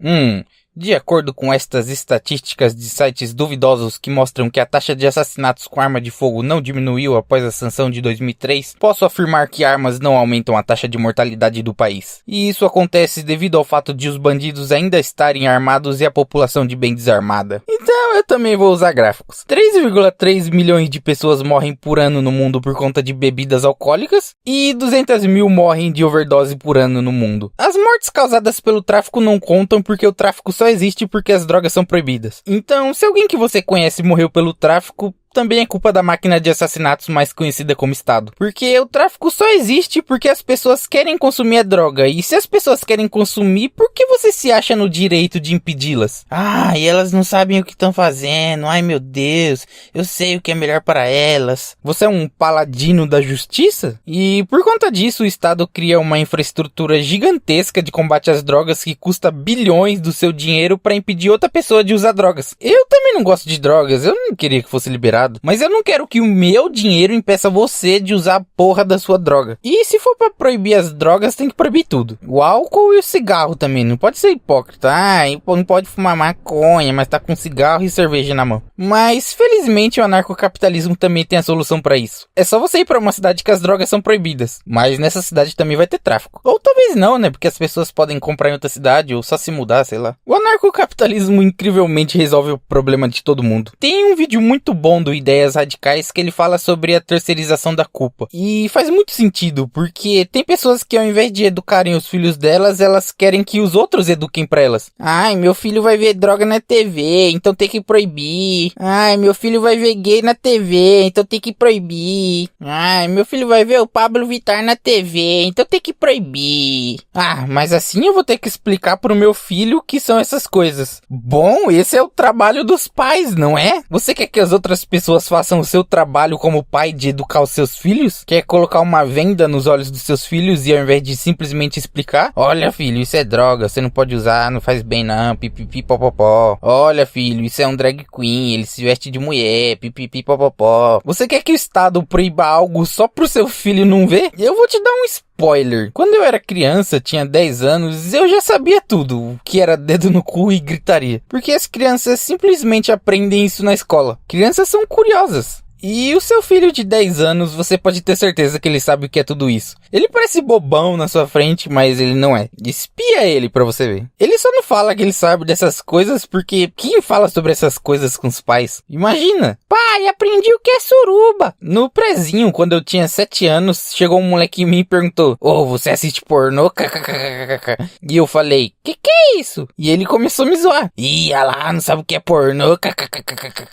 [SPEAKER 1] De acordo com estas estatísticas de sites duvidosos que mostram que a taxa de assassinatos com arma de fogo não diminuiu após a sanção de 2003, posso afirmar que armas não aumentam a taxa de mortalidade do país. E isso acontece devido ao fato de os bandidos ainda estarem armados e a população de bem desarmada. Então eu também vou usar gráficos. 3,3 milhões de pessoas morrem por ano no mundo por conta de bebidas alcoólicas e 200 mil morrem de overdose por ano no mundo. As mortes causadas pelo tráfico não contam porque o tráfico só existe porque as drogas são proibidas. Então, se alguém que você conhece morreu pelo tráfico, também é culpa da máquina de assassinatos mais conhecida como Estado. Porque o tráfico só existe porque as pessoas querem consumir a droga. E se as pessoas querem consumir, por que você se acha no direito de impedi-las? Ah, e elas não sabem o que estão fazendo. Ai, meu Deus, eu sei o que é melhor para elas. Você é um paladino da justiça? E por conta disso, o Estado cria uma infraestrutura gigantesca de combate às drogas que custa bilhões do seu dinheiro para impedir outra pessoa de usar drogas. Eu também não gosto de drogas, eu não queria que fosse liberado. Mas eu não quero que o meu dinheiro impeça você de usar a porra da sua droga. E se for pra proibir as drogas, tem que proibir tudo. O álcool e o cigarro também. Não pode ser hipócrita. Ah, não pode fumar maconha, mas tá com cigarro e cerveja na mão. Mas, felizmente, o anarcocapitalismo também tem a solução pra isso. É só você ir pra uma cidade que as drogas são proibidas. Mas nessa cidade também vai ter tráfico. Ou talvez não, né? Porque as pessoas podem comprar em outra cidade ou só se mudar, sei lá. O anarcocapitalismo incrivelmente resolve o problema de todo mundo. Tem um vídeo muito bom do Ideias Radicais que ele fala sobre a terceirização da culpa. E faz muito sentido, porque tem pessoas que ao invés de educarem os filhos delas, elas querem que os outros eduquem pra elas. Ai, meu filho vai ver droga na TV, então tem que proibir. Ai, meu filho vai ver gay na TV, então tem que proibir. Ai, meu filho vai ver o Pablo Vittar na TV, então tem que proibir. Ah, mas assim eu vou ter que explicar pro meu filho o que são essas coisas. Bom, esse é o trabalho dos pais, não é? Você quer que as outras pessoas façam o seu trabalho como pai de educar os seus filhos? Quer colocar uma venda nos olhos dos seus filhos e ao invés de simplesmente explicar? Olha, filho, isso é droga, você não pode usar, não faz bem não, pipipi popopó. Olha, filho, isso é um drag queen, ele se veste de mulher, pipipi popopó. Você quer que o Estado proíba algo só pro seu filho não ver? Eu vou te dar um spoiler. Quando eu era criança, tinha 10 anos, eu já sabia tudo, o que era dedo no cu e gritaria. Porque as crianças simplesmente aprendem isso na escola. Crianças são curiosas. E o seu filho de 10 anos, você pode ter certeza que ele sabe o que é tudo isso. Ele parece bobão na sua frente, mas ele não é. Espia ele pra você ver. Ele só não fala que ele sabe dessas coisas porque quem fala sobre essas coisas com os pais? Imagina. Pai, aprendi o que é suruba. No prezinho, quando eu tinha 7 anos, chegou um moleque em mim e perguntou: "Ô, você assiste pornô?" E eu falei: que é isso?" E ele começou a me zoar. "Ih, olha lá, não sabe o que é pornô."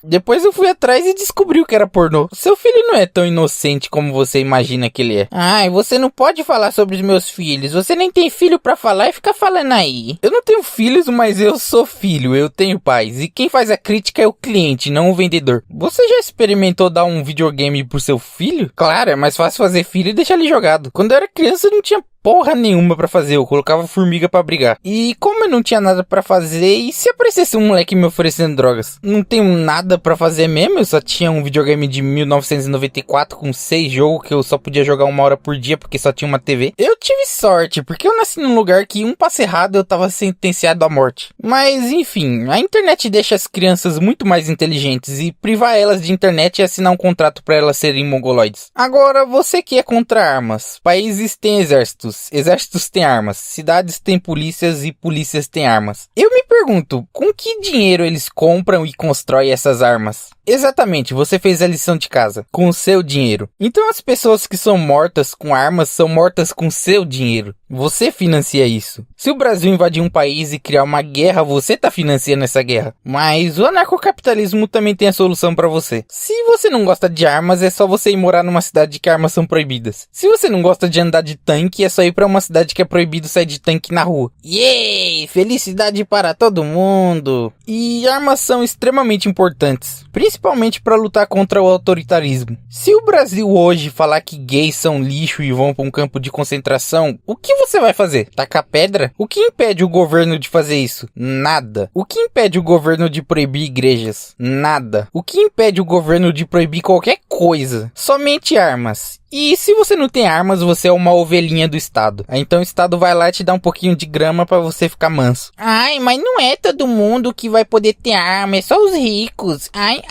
[SPEAKER 1] Depois eu fui atrás e descobri o que era pornô. Seu filho não é tão inocente como você imagina que ele é. Ai, você não pode falar sobre os meus filhos. Você nem tem filho pra falar e fica falando aí. Eu não tenho filhos, mas eu sou filho. Eu tenho pais. E quem faz a crítica é o cliente, não o vendedor. Você já experimentou dar um videogame pro seu filho? Claro, é mais fácil fazer filho e deixar ele jogado. Quando eu era criança, eu não tinha porra nenhuma pra fazer, eu colocava formiga pra brigar. E como eu não tinha nada pra fazer, e se aparecesse um moleque me oferecendo drogas? Não tenho nada pra fazer mesmo, eu só tinha um videogame de 1994 com 6 jogos que eu só podia jogar 1 hora por dia porque só tinha uma TV. Eu tive sorte, porque eu nasci num lugar que um passo errado eu tava sentenciado à morte. Mas enfim, a internet deixa as crianças muito mais inteligentes e privar elas de internet é assinar um contrato pra elas serem mongoloides. Agora, você que é contra armas, países têm exércitos. Exércitos têm armas, cidades têm polícias e polícias têm armas. Eu me pergunto, com que dinheiro eles compram e constroem essas armas? Exatamente, você fez a lição de casa, com o seu dinheiro. Então as pessoas que são mortas com armas são mortas com seu dinheiro. Você financia isso. Se o Brasil invadir um país e criar uma guerra, você tá financiando essa guerra. Mas o anarcocapitalismo também tem a solução pra você. Se você não gosta de armas, é só você ir morar numa cidade que armas são proibidas. Se você não gosta de andar de tanque, é só ir pra uma cidade que é proibido sair de tanque na rua. Yay! Felicidade para todo mundo! E armas são extremamente importantes, principalmente para lutar contra o autoritarismo. Se o Brasil hoje falar que gays são lixo e vão para um campo de concentração, o que você vai fazer? Tacar pedra? O que impede o governo de fazer isso? Nada. O que impede o governo de proibir igrejas? Nada. O que impede o governo de proibir qualquer coisa? Somente armas. E se você não tem armas, você é uma ovelhinha do Estado. Então o Estado vai lá e te dá um pouquinho de grama pra você ficar manso. Ai, mas não é todo mundo que vai poder ter arma, é só os ricos. Ai.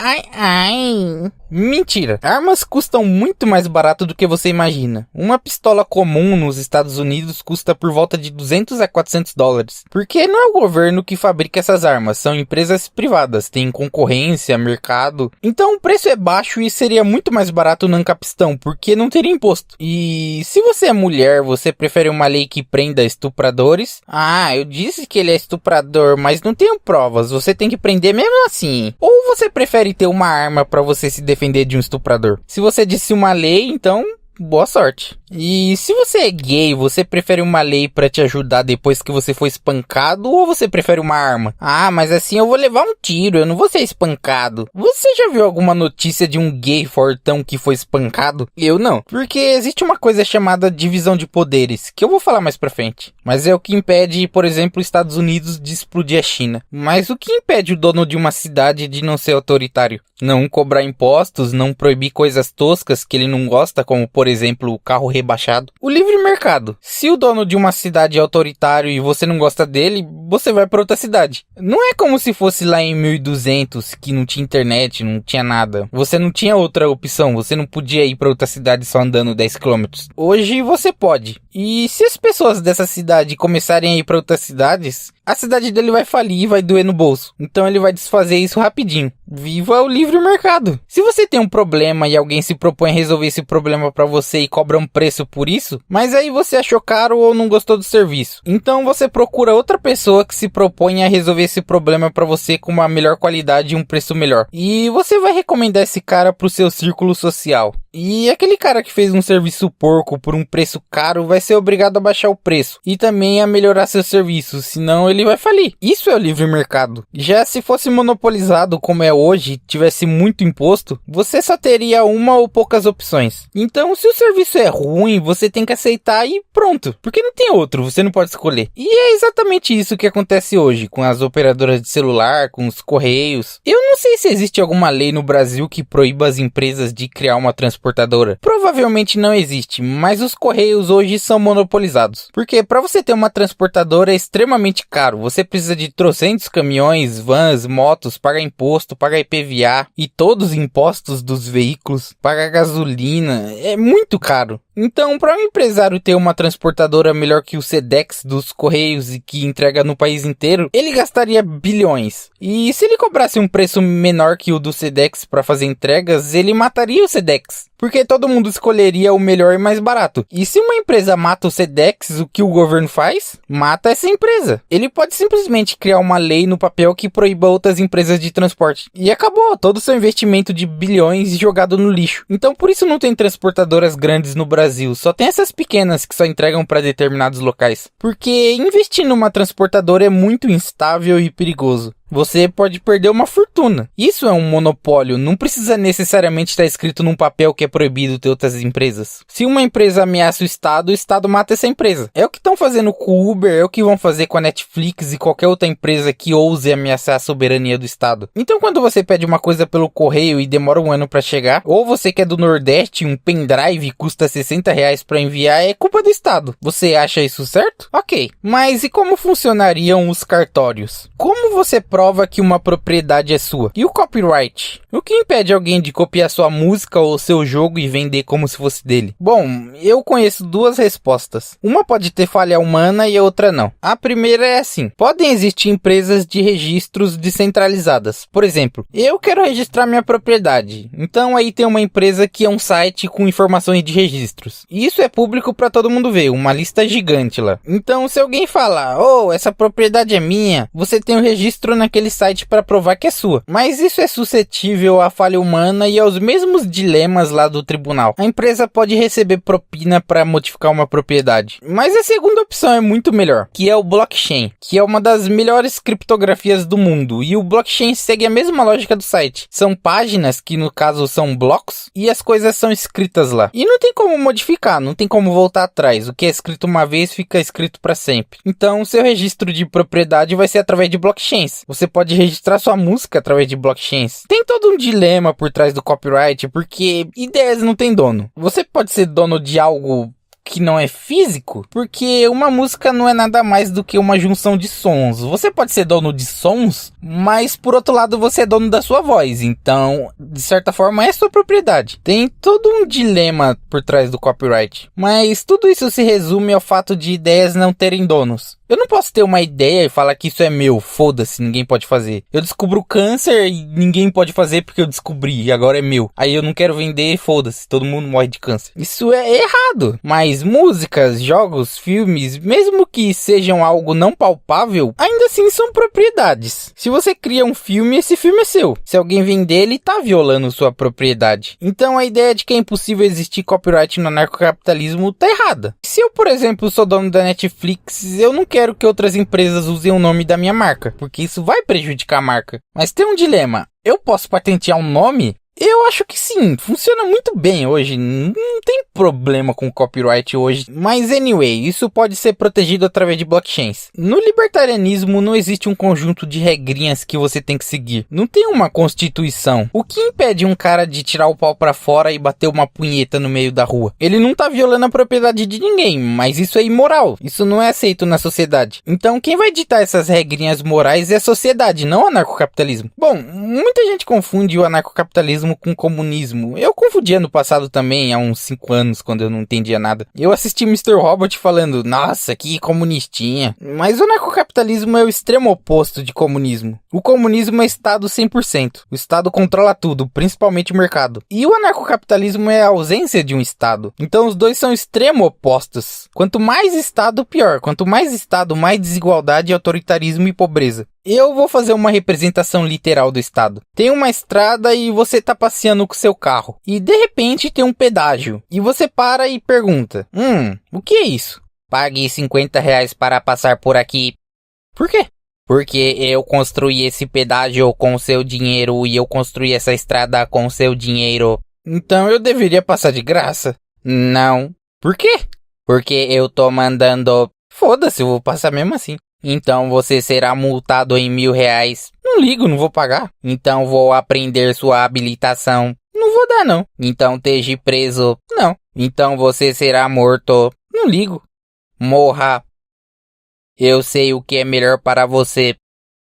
[SPEAKER 1] Mentira. Armas custam muito mais barato do que você imagina. Uma pistola comum nos Estados Unidos custa por volta de 200 a 400 dólares. Porque não é o governo que fabrica essas armas, são empresas privadas, tem concorrência, mercado. Então o preço é baixo e seria muito mais barato no Ancapistão, porque não teria imposto. E se você é mulher, você prefere uma lei que prenda estupradores? Ah, eu disse que ele é estuprador, mas não tenho provas, você tem que prender mesmo assim. Ou você prefere ter uma arma pra você se defender de um estuprador? Se você disse uma lei, então boa sorte. E se você é gay, você prefere uma lei pra te ajudar depois que você foi espancado ou você prefere uma arma? Ah, mas assim eu vou levar um tiro, eu não vou ser espancado. Você já viu alguma notícia de um gay fortão que foi espancado? Eu não, porque existe uma coisa chamada divisão de poderes, que eu vou falar mais pra frente. Mas é o que impede, por exemplo, os Estados Unidos de explodir a China. Mas o que impede o dono de uma cidade de não ser autoritário? Não cobrar impostos, não proibir coisas toscas que ele não gosta, como por exemplo o carro rebaixado. O livre mercado. Se o dono de uma cidade é autoritário e você não gosta dele, você vai para outra cidade. Não é como se fosse lá em 1200, que não tinha internet, não tinha nada. Você não tinha outra opção, você não podia ir para outra cidade só andando 10 quilômetros. Hoje você pode. E se as pessoas dessa cidade começarem a ir para outras cidades, a cidade dele vai falir e vai doer no bolso. Então ele vai desfazer isso rapidinho. Viva o livre mercado. Se você tem um problema e alguém se propõe a resolver esse problema pra você e cobra um preço por isso, mas aí você achou caro ou não gostou do serviço, então você procura outra pessoa que se propõe a resolver esse problema pra você com uma melhor qualidade e um preço melhor. E você vai recomendar esse cara pro seu círculo social. E aquele cara que fez um serviço porco por um preço caro vai ser obrigado a baixar o preço e também a melhorar seu serviço, senão ele vai falir. Isso é o livre mercado. Já se fosse monopolizado como é hoje, tivesse muito imposto, você só teria uma ou poucas opções. Então, se o serviço é ruim, você tem que aceitar e pronto, porque não tem outro, você não pode escolher. E é exatamente isso que acontece hoje com as operadoras de celular, com os correios. Eu não sei se existe alguma lei no Brasil que proíba as empresas de criar uma transportadora transportadora? Provavelmente não existe, mas os Correios hoje são monopolizados. Porque para você ter uma transportadora é extremamente caro. Você precisa de trocentos caminhões, vans, motos, pagar imposto, pagar IPVA e todos os impostos dos veículos, pagar gasolina. É muito caro. Então, para um empresário ter uma transportadora melhor que o Sedex dos Correios e que entrega no país inteiro, ele gastaria bilhões. E se ele cobrasse um preço menor que o do Sedex para fazer entregas, ele mataria o Sedex. Porque todo mundo escolheria o melhor e mais barato. E se uma empresa mata o Sedex, o que o governo faz? Mata essa empresa. Ele pode simplesmente criar uma lei no papel que proíba outras empresas de transporte. E acabou todo o seu investimento de bilhões jogado no lixo. Então por isso não tem transportadoras grandes no Brasil. Só tem essas pequenas que só entregam para determinados locais. Porque investir numa transportadora é muito instável e perigoso. Você pode perder uma fortuna. Isso é um monopólio, não precisa necessariamente estar escrito num papel que é proibido ter outras empresas. Se uma empresa ameaça o Estado mata essa empresa. É o que estão fazendo com o Uber, é o que vão fazer com a Netflix e qualquer outra empresa que ouse ameaçar a soberania do Estado. Então quando você pede uma coisa pelo correio e demora um ano para chegar, ou você quer do Nordeste um pendrive custa R$60 para enviar, é culpa do Estado. Você acha isso certo? Ok, mas e como funcionariam os cartórios? Como você prova que uma propriedade é sua? E o copyright? O que impede alguém de copiar sua música ou seu jogo e vender como se fosse dele? Bom, eu conheço duas respostas. Uma pode ter falha humana e a outra não. A primeira é assim: podem existir empresas de registros descentralizadas. Por exemplo, eu quero registrar minha propriedade. Então aí tem uma empresa que é um site com informações de registros. E isso é público para todo mundo ver, uma lista gigante lá. Então se alguém falar, essa propriedade é minha, você tem um registro naquele site para provar que é sua. Mas isso é suscetível à falha humana e aos mesmos dilemas lá do tribunal. A empresa pode receber propina para modificar uma propriedade. Mas a segunda opção é muito melhor, que é o blockchain, que é uma das melhores criptografias do mundo. E o blockchain segue a mesma lógica do site. São páginas, que no caso são blocos, e as coisas são escritas lá. E não tem como modificar, não tem como voltar atrás. O que é escrito uma vez fica escrito para sempre. Então, seu registro de propriedade vai ser através de blockchains. Você pode registrar sua música através de blockchains. Tem todo um dilema por trás do copyright, porque ideias não têm dono. Você pode ser dono de algo que não é físico, porque uma música não é nada mais do que uma junção de sons. Você pode ser dono de sons, mas por outro lado você é dono da sua voz, então de certa forma é sua propriedade. Tem todo um dilema por trás do copyright, mas tudo isso se resume ao fato de ideias não terem donos. Eu não posso ter uma ideia e falar que isso é meu, foda-se, ninguém pode fazer. Eu descubro câncer e ninguém pode fazer porque eu descobri e agora é meu. Aí eu não quero vender, foda-se, todo mundo morre de câncer. Isso é errado. Mas músicas, jogos, filmes, mesmo que sejam algo não palpável, ainda assim são propriedades. Se você cria um filme, esse filme é seu. Se alguém vender, ele tá violando sua propriedade. Então a ideia de que é impossível existir copyright no anarcocapitalismo tá errada. Se eu, por exemplo, sou dono da Netflix, eu não quero que outras empresas usem o nome da minha marca, porque isso vai prejudicar a marca. Mas tem um dilema: eu posso patentear um nome? Eu acho que sim, funciona muito bem hoje, não tem problema com copyright hoje, mas anyway, isso pode ser protegido através de blockchains. No libertarianismo não existe um conjunto de regrinhas que você tem que seguir, não tem uma constituição. O que impede um cara de tirar o pau pra fora e bater uma punheta no meio da rua? Ele não tá violando a propriedade de ninguém, mas isso é imoral, isso não é aceito na sociedade. Então quem vai ditar essas regrinhas morais é a sociedade, não o anarcocapitalismo. Bom, muita gente confunde o anarcocapitalismo com comunismo. Eu confundia no passado também, há uns 5 anos, quando eu não entendia nada. Eu assisti Mr. Robot falando, nossa, que comunistinha. Mas o anarcocapitalismo é o extremo oposto de comunismo. O comunismo é Estado 100%. O Estado controla tudo, principalmente o mercado. E o anarcocapitalismo é a ausência de um Estado. Então os dois são extremo opostos. Quanto mais Estado, pior. Quanto mais Estado, mais desigualdade, autoritarismo e pobreza. Eu vou fazer uma representação literal do estado. Tem uma estrada e você tá passeando com seu carro. E de repente tem um pedágio. E você para e pergunta: o que é isso? Pague R$50 para passar por aqui. Por quê? Porque eu construí esse pedágio com seu dinheiro e eu construí essa estrada com seu dinheiro. Então eu deveria passar de graça? Não. Por quê? Porque eu tô mandando... Foda-se, eu vou passar mesmo assim. Então você será multado em R$1.000. Não ligo, não vou pagar. Então vou aprender sua habilitação. Não vou dar, não. Então esteja preso. Não. Então você será morto. Não ligo. Morra. Eu sei o que é melhor para você.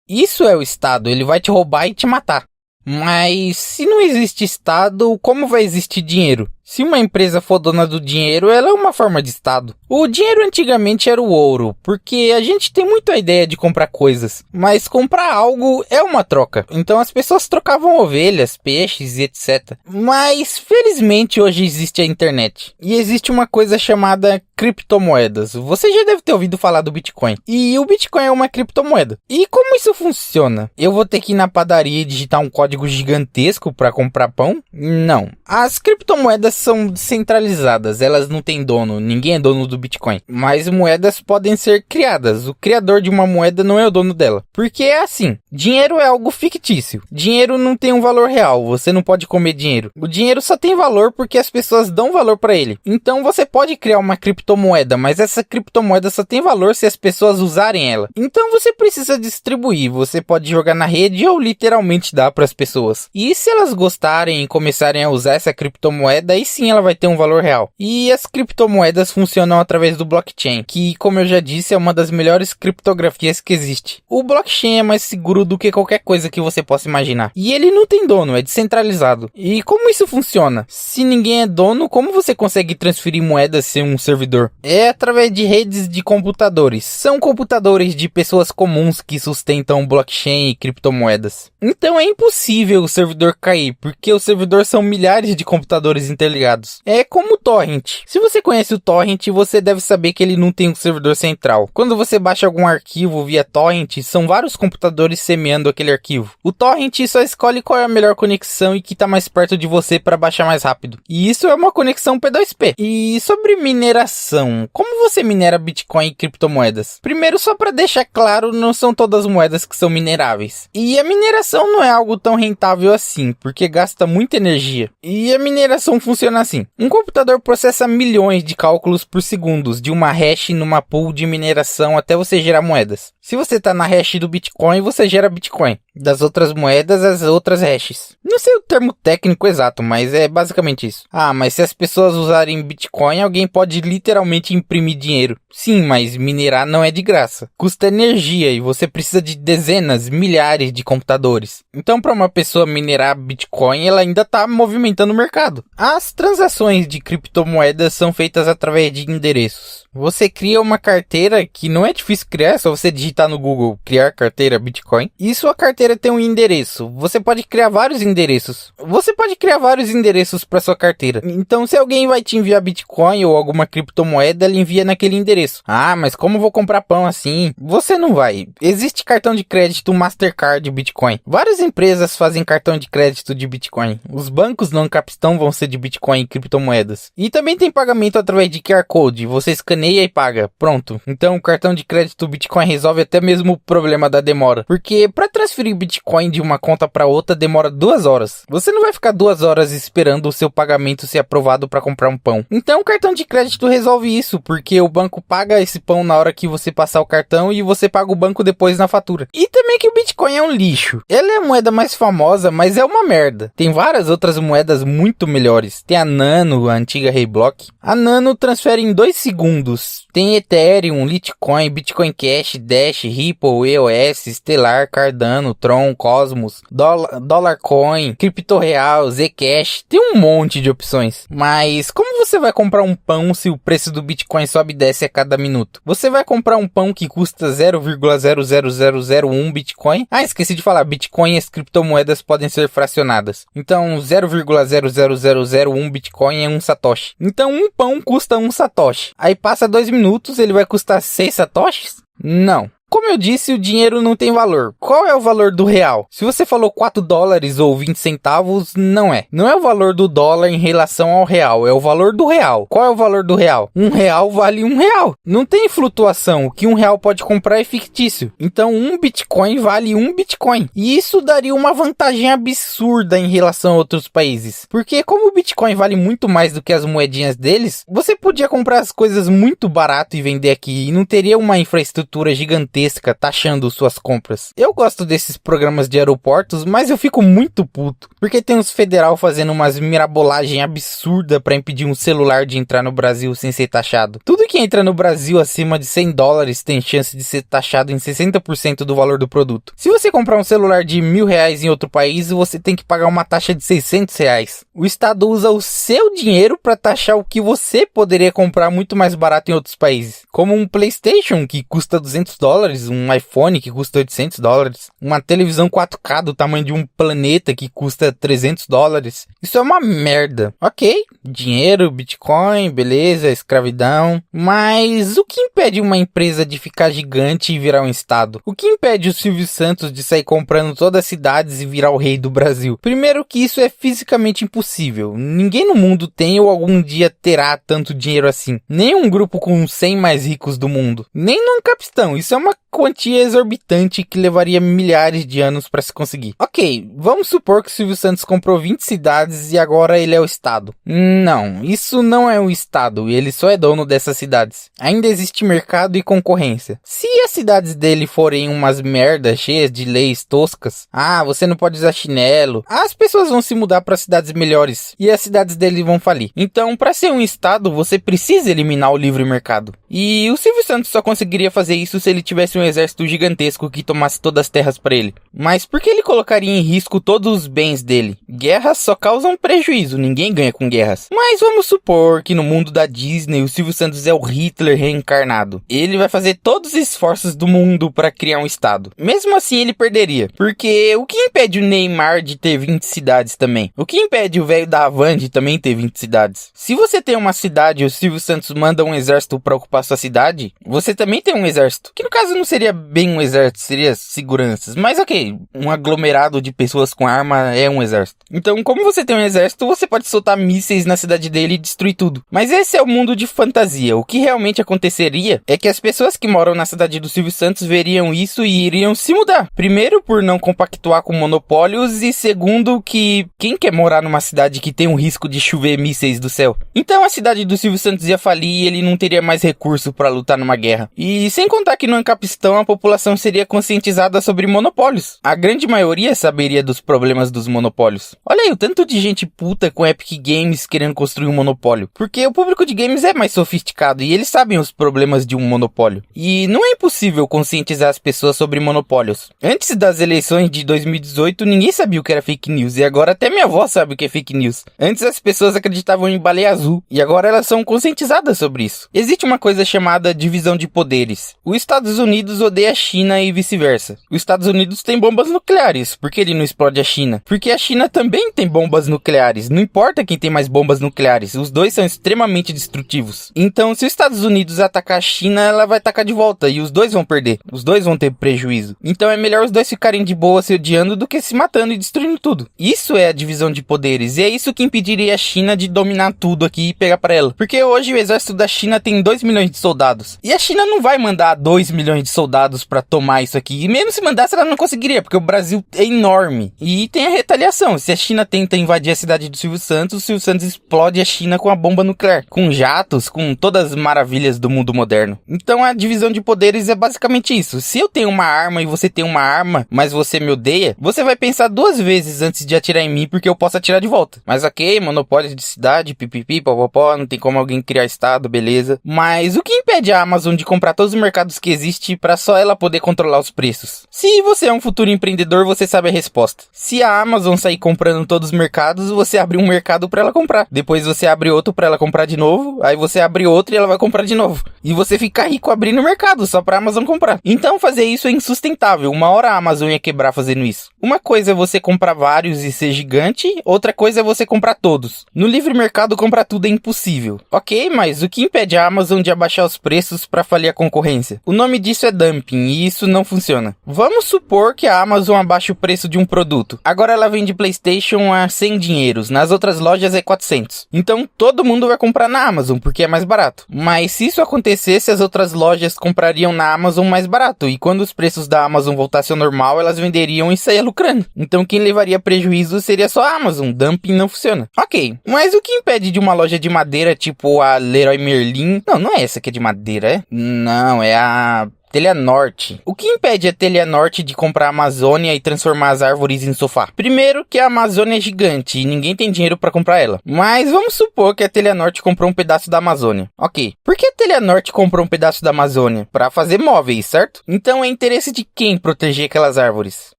[SPEAKER 1] Isso é o Estado, ele vai te roubar e te matar. Mas se não existe Estado, como vai existir dinheiro? Se uma empresa for dona do dinheiro, ela é uma forma de Estado. O dinheiro antigamente era o ouro, porque a gente tem muito a ideia de comprar coisas, mas comprar algo é uma troca. Então as pessoas trocavam ovelhas, peixes e etc. Mas felizmente hoje existe a internet. E existe uma coisa chamada criptomoedas. Você já deve ter ouvido falar do Bitcoin. E o Bitcoin é uma criptomoeda. E como isso funciona? Eu vou ter que ir na padaria e digitar um código gigantesco para comprar pão? Não. As criptomoedas são descentralizadas, elas não têm dono, ninguém é dono do Bitcoin. Mas moedas podem ser criadas, o criador de uma moeda não é o dono dela. Porque é assim, dinheiro é algo fictício. Dinheiro não tem um valor real, você não pode comer dinheiro. O dinheiro só tem valor porque as pessoas dão valor para ele. Então você pode criar uma criptomoeda, mas essa criptomoeda só tem valor se as pessoas usarem ela. Então você precisa distribuir, você pode jogar na rede ou literalmente dar para as pessoas. E se elas gostarem e começarem a usar essa criptomoeda, aí sim ela vai ter um valor real. E as criptomoedas funcionam através do blockchain, que, como eu já disse, é uma das melhores criptografias que existe. O blockchain é mais seguro do que qualquer coisa que você possa imaginar. E ele não tem dono, é descentralizado. E como isso funciona? Se ninguém é dono, como você consegue transferir moedas sem um servidor? É através de redes de computadores. São computadores de pessoas comuns que sustentam blockchain e criptomoedas. Então é impossível o servidor cair, porque os servidores são milhares de computadores interligados. É como o torrent. Se você conhece o torrent, você deve saber que ele não tem um servidor central. Quando você baixa algum arquivo via torrent, são vários computadores semeando aquele arquivo. O torrent só escolhe qual é a melhor conexão e que está mais perto de você para baixar mais rápido. E isso é uma conexão P2P. E sobre mineração, como você minera Bitcoin e criptomoedas? Primeiro, só para deixar claro, não são todas as moedas que são mineráveis. E a mineração não é algo tão rentável assim, porque gasta muita energia. E a mineração funciona assim. Um computador processa milhões de cálculos por segundos de uma hash numa pool de mineração até você gerar moedas. Se você está na hash do Bitcoin, você gera Bitcoin. Das outras moedas, as outras hashes. Não sei o termo técnico exato, mas é basicamente isso. Ah, mas se as pessoas usarem Bitcoin, alguém pode literalmente imprimir dinheiro. Sim, mas minerar não é de graça. Custa energia e você precisa de dezenas, milhares de computadores. Então, para uma pessoa minerar Bitcoin, ela ainda está movimentando o mercado. As transações de criptomoedas são feitas através de endereços. Você cria uma carteira que não é difícil criar, é só você digitar no Google, criar carteira Bitcoin. E sua carteira tem um endereço. Você pode criar vários endereços. Você pode criar vários endereços para sua carteira. Então, se alguém vai te enviar Bitcoin ou alguma criptomoeda, ele envia naquele endereço. Ah, mas como vou comprar pão assim? Você não vai. Existe cartão de crédito Mastercard Bitcoin. Várias empresas fazem cartão de crédito de Bitcoin. Os bancos não capistão vão ser de Bitcoin e criptomoedas. E também tem pagamento através de QR Code. Você escaneia e paga. Pronto. Então o cartão de crédito Bitcoin resolve até mesmo o problema da demora. Porque para transferir Bitcoin de uma conta para outra demora 2 horas. Você não vai ficar 2 horas esperando o seu pagamento ser aprovado para comprar um pão. Então o cartão de crédito resolve isso. Porque o banco paga esse pão na hora que você passar o cartão e você paga o banco depois na fatura. E também que o Bitcoin é um lixo. Ela é a moeda mais famosa, mas é uma merda. Tem várias outras moedas muito melhores. Tem a Nano, a antiga Reyblock. A Nano transfere em 2 segundos. Tem Ethereum, Litecoin, Bitcoin Cash, Dash, Ripple, EOS, Stellar, Cardano, Tron, Cosmos, Dollarcoin, CryptoReal, Zcash. Tem um monte de opções. Mas como você vai comprar um pão se o preço do Bitcoin sobe e desce a cada minuto? Você vai comprar um pão que custa 0,00001 Bitcoin? Ah, esqueci de falar, Bitcoin e as criptomoedas podem ser fracionadas. Então 0,00001 Bitcoin é um satoshi. Então um pão custa um satoshi. Aí passa 2 minutos, ele vai custar 6 satoshis? Não. Como eu disse, o dinheiro não tem valor. Qual é o valor do real? Se você falou 4 dólares ou 20 centavos, não é. Não é o valor do dólar em relação ao real, é o valor do real. Qual é o valor do real? R$1 vale R$1. Não tem flutuação. O que R$1 pode comprar é fictício. Então, um Bitcoin vale um Bitcoin. E isso daria uma vantagem absurda em relação a outros países. Porque como o Bitcoin vale muito mais do que as moedinhas deles, você podia comprar as coisas muito barato e vender aqui. E não teria uma infraestrutura gigantesca gigantesca taxando suas compras. Eu gosto desses programas de aeroportos, mas eu fico muito puto, porque tem uns federal fazendo umas mirabolagem absurda pra impedir um celular de entrar no Brasil sem ser taxado. Tudo que entra no Brasil acima de $100 tem chance de ser taxado em 60% do valor do produto. Se você comprar um celular de R$1.000 em outro país, você tem que pagar uma taxa de R$600. O Estado usa o seu dinheiro para taxar o que você poderia comprar muito mais barato em outros países, como um PlayStation que custa $200, um iPhone que custa $800, uma televisão 4K do tamanho de um planeta que custa $300. Isso é uma merda. Ok, dinheiro, Bitcoin, beleza, escravidão, mas o que impede uma empresa de ficar gigante e virar um estado? O que impede o Silvio Santos de sair comprando todas as cidades e virar o rei do Brasil? Primeiro que isso é fisicamente impossível. Ninguém no mundo tem ou algum dia terá tanto dinheiro assim. Nem um grupo com os 100 mais ricos do mundo. Nem num capistão. Isso é uma quantia exorbitante que levaria milhares de anos para se conseguir. Ok, vamos supor que o Silvio Santos comprou 20 cidades e agora ele é o estado. Não, isso não é o estado, ele só é dono dessas cidades. Ainda existe mercado e concorrência. Se as cidades dele forem umas merdas cheias de leis toscas, você não pode usar chinelo, as pessoas vão se mudar para cidades melhores e as cidades dele vão falir. Então, para ser um estado, você precisa eliminar o livre mercado. E o Silvio Santos só conseguiria fazer isso se ele tivesse um exército gigantesco que tomasse todas as terras para ele. Mas por que ele colocaria em risco todos os bens dele? Guerras só causam prejuízo, ninguém ganha com guerras. Mas vamos supor que no mundo da Disney o Silvio Santos é o Hitler reencarnado. Ele vai fazer todos os esforços do mundo para criar um estado. Mesmo assim ele perderia, porque o que impede o Neymar de ter 20 cidades também? O que impede o velho da Havan de também ter 20 cidades? Se você tem uma cidade e o Silvio Santos manda um exército para ocupar sua cidade, você também tem um exército. Que no caso não seria bem um exército, seria seguranças. Mas ok, um aglomerado de pessoas com arma é um exército. Então, como você tem um exército, você pode soltar mísseis na cidade dele e destruir tudo. Mas esse é o mundo de fantasia. O que realmente aconteceria é que as pessoas que moram na cidade do Silvio Santos veriam isso e iriam se mudar. Primeiro, por não compactuar com monopólios, e segundo, que quem quer morar numa cidade que tem um risco de chover mísseis do céu? Então a cidade do Silvio Santos ia falir e ele não teria mais recurso para lutar numa guerra. E sem contar que no Ancapistão a população seria conscientizada sobre monopólios. A grande maioria saberia dos problemas dos monopólios. Olha aí o tanto de gente puta com Epic Games querendo construir um monopólio. Porque o público de games é mais sofisticado e eles sabem os problemas de um monopólio. E não é impossível conscientizar as pessoas sobre monopólios. Antes das eleições de 2018, ninguém sabia o que era fake news. E agora até minha avó sabe o que é fake news. Antes as pessoas acreditavam em baleia azul. E agora elas são conscientizadas sobre isso. Existe uma coisa chamada divisão de poderes. Os Estados Unidos odeia a China e vice-versa. Os Estados Unidos tem bombas nucleares. Por que ele não explode a China? Porque a China também tem bombas nucleares. Não importa quem tem mais bombas nucleares. Os dois são extremamente destrutivos. Então, se os Estados Unidos atacar a China, ela vai atacar de volta. E os dois vão perder. Os dois vão ter prejuízo. Então é melhor os dois ficarem de boa se odiando do que se matando e destruindo tudo. Isso é a divisão de poderes. E é isso que impediria a China de dominar tudo aqui e pegar pra ela. Porque hoje o exército da China tem 2 milhões de soldados. E a China não vai mandar 2 milhões de soldados pra tomar isso aqui. E mesmo se mandasse, ela não conseguiria. Porque o Brasil é enorme. E tem a retaliação. Se a China tenta invadir a cidade do Silvio Santos, o Silvio Santos explode a China com a bomba nuclear. Com jatos, com todas as maravilhas do mundo moderno. Então a divisão de poderes é basicamente isso. Se eu tenho uma arma e você tem uma arma, mas você me odeia, você vai pensar 2 vezes antes de atirar em mim, porque eu posso atirar de volta. Mas ok, monopólio de cidade, pipipi, popopó, não tem como alguém criar estado, beleza. Mas o que impede a Amazon de comprar todos os mercados que existem para só ela poder controlar os preços? Se você é um futuro empreendedor, você sabe a resposta. Se a Amazon sair comprando todos os mercados, você abre um mercado para ela comprar. Depois você abre outro para ela comprar de novo, aí você abre outro e ela vai comprar de novo. E você fica rico abrindo o mercado só pra Amazon comprar. Então fazer isso é insustentável. Uma hora a Amazon ia quebrar fazendo isso. Uma coisa é você comprar vários e ser gigante, outra coisa é você comprar todos. No livre mercado comprar tudo é impossível. Ok, mas o que impede a Amazon de abaixar os preços pra falir a concorrência? O nome disso é dumping e isso não funciona. Vamos supor que a Amazon abaixe o preço de um produto. Agora ela vende PlayStation a 100 dinheiros, nas outras lojas é 400. Então todo mundo vai comprar na Amazon porque é mais barato. Mas se isso acontecesse, as outras lojas comprariam na Amazon mais barato. E quando os preços da Amazon voltassem ao normal, elas venderiam e saiam lucrando. Então quem levaria prejuízo seria só a Amazon. Dumping não funciona. Ok, mas o que impede de uma loja de madeira tipo a Leroy Merlin... Não é essa que é de madeira, é? Não, é a... Telha Norte. O que impede a Telha Norte de comprar a Amazônia e transformar as árvores em sofá? Primeiro que a Amazônia é gigante e ninguém tem dinheiro para comprar ela. Mas vamos supor que a Telha Norte comprou um pedaço da Amazônia. Ok. Por que a Telha Norte comprou um pedaço da Amazônia? Para fazer móveis, certo? Então é interesse de quem proteger aquelas árvores?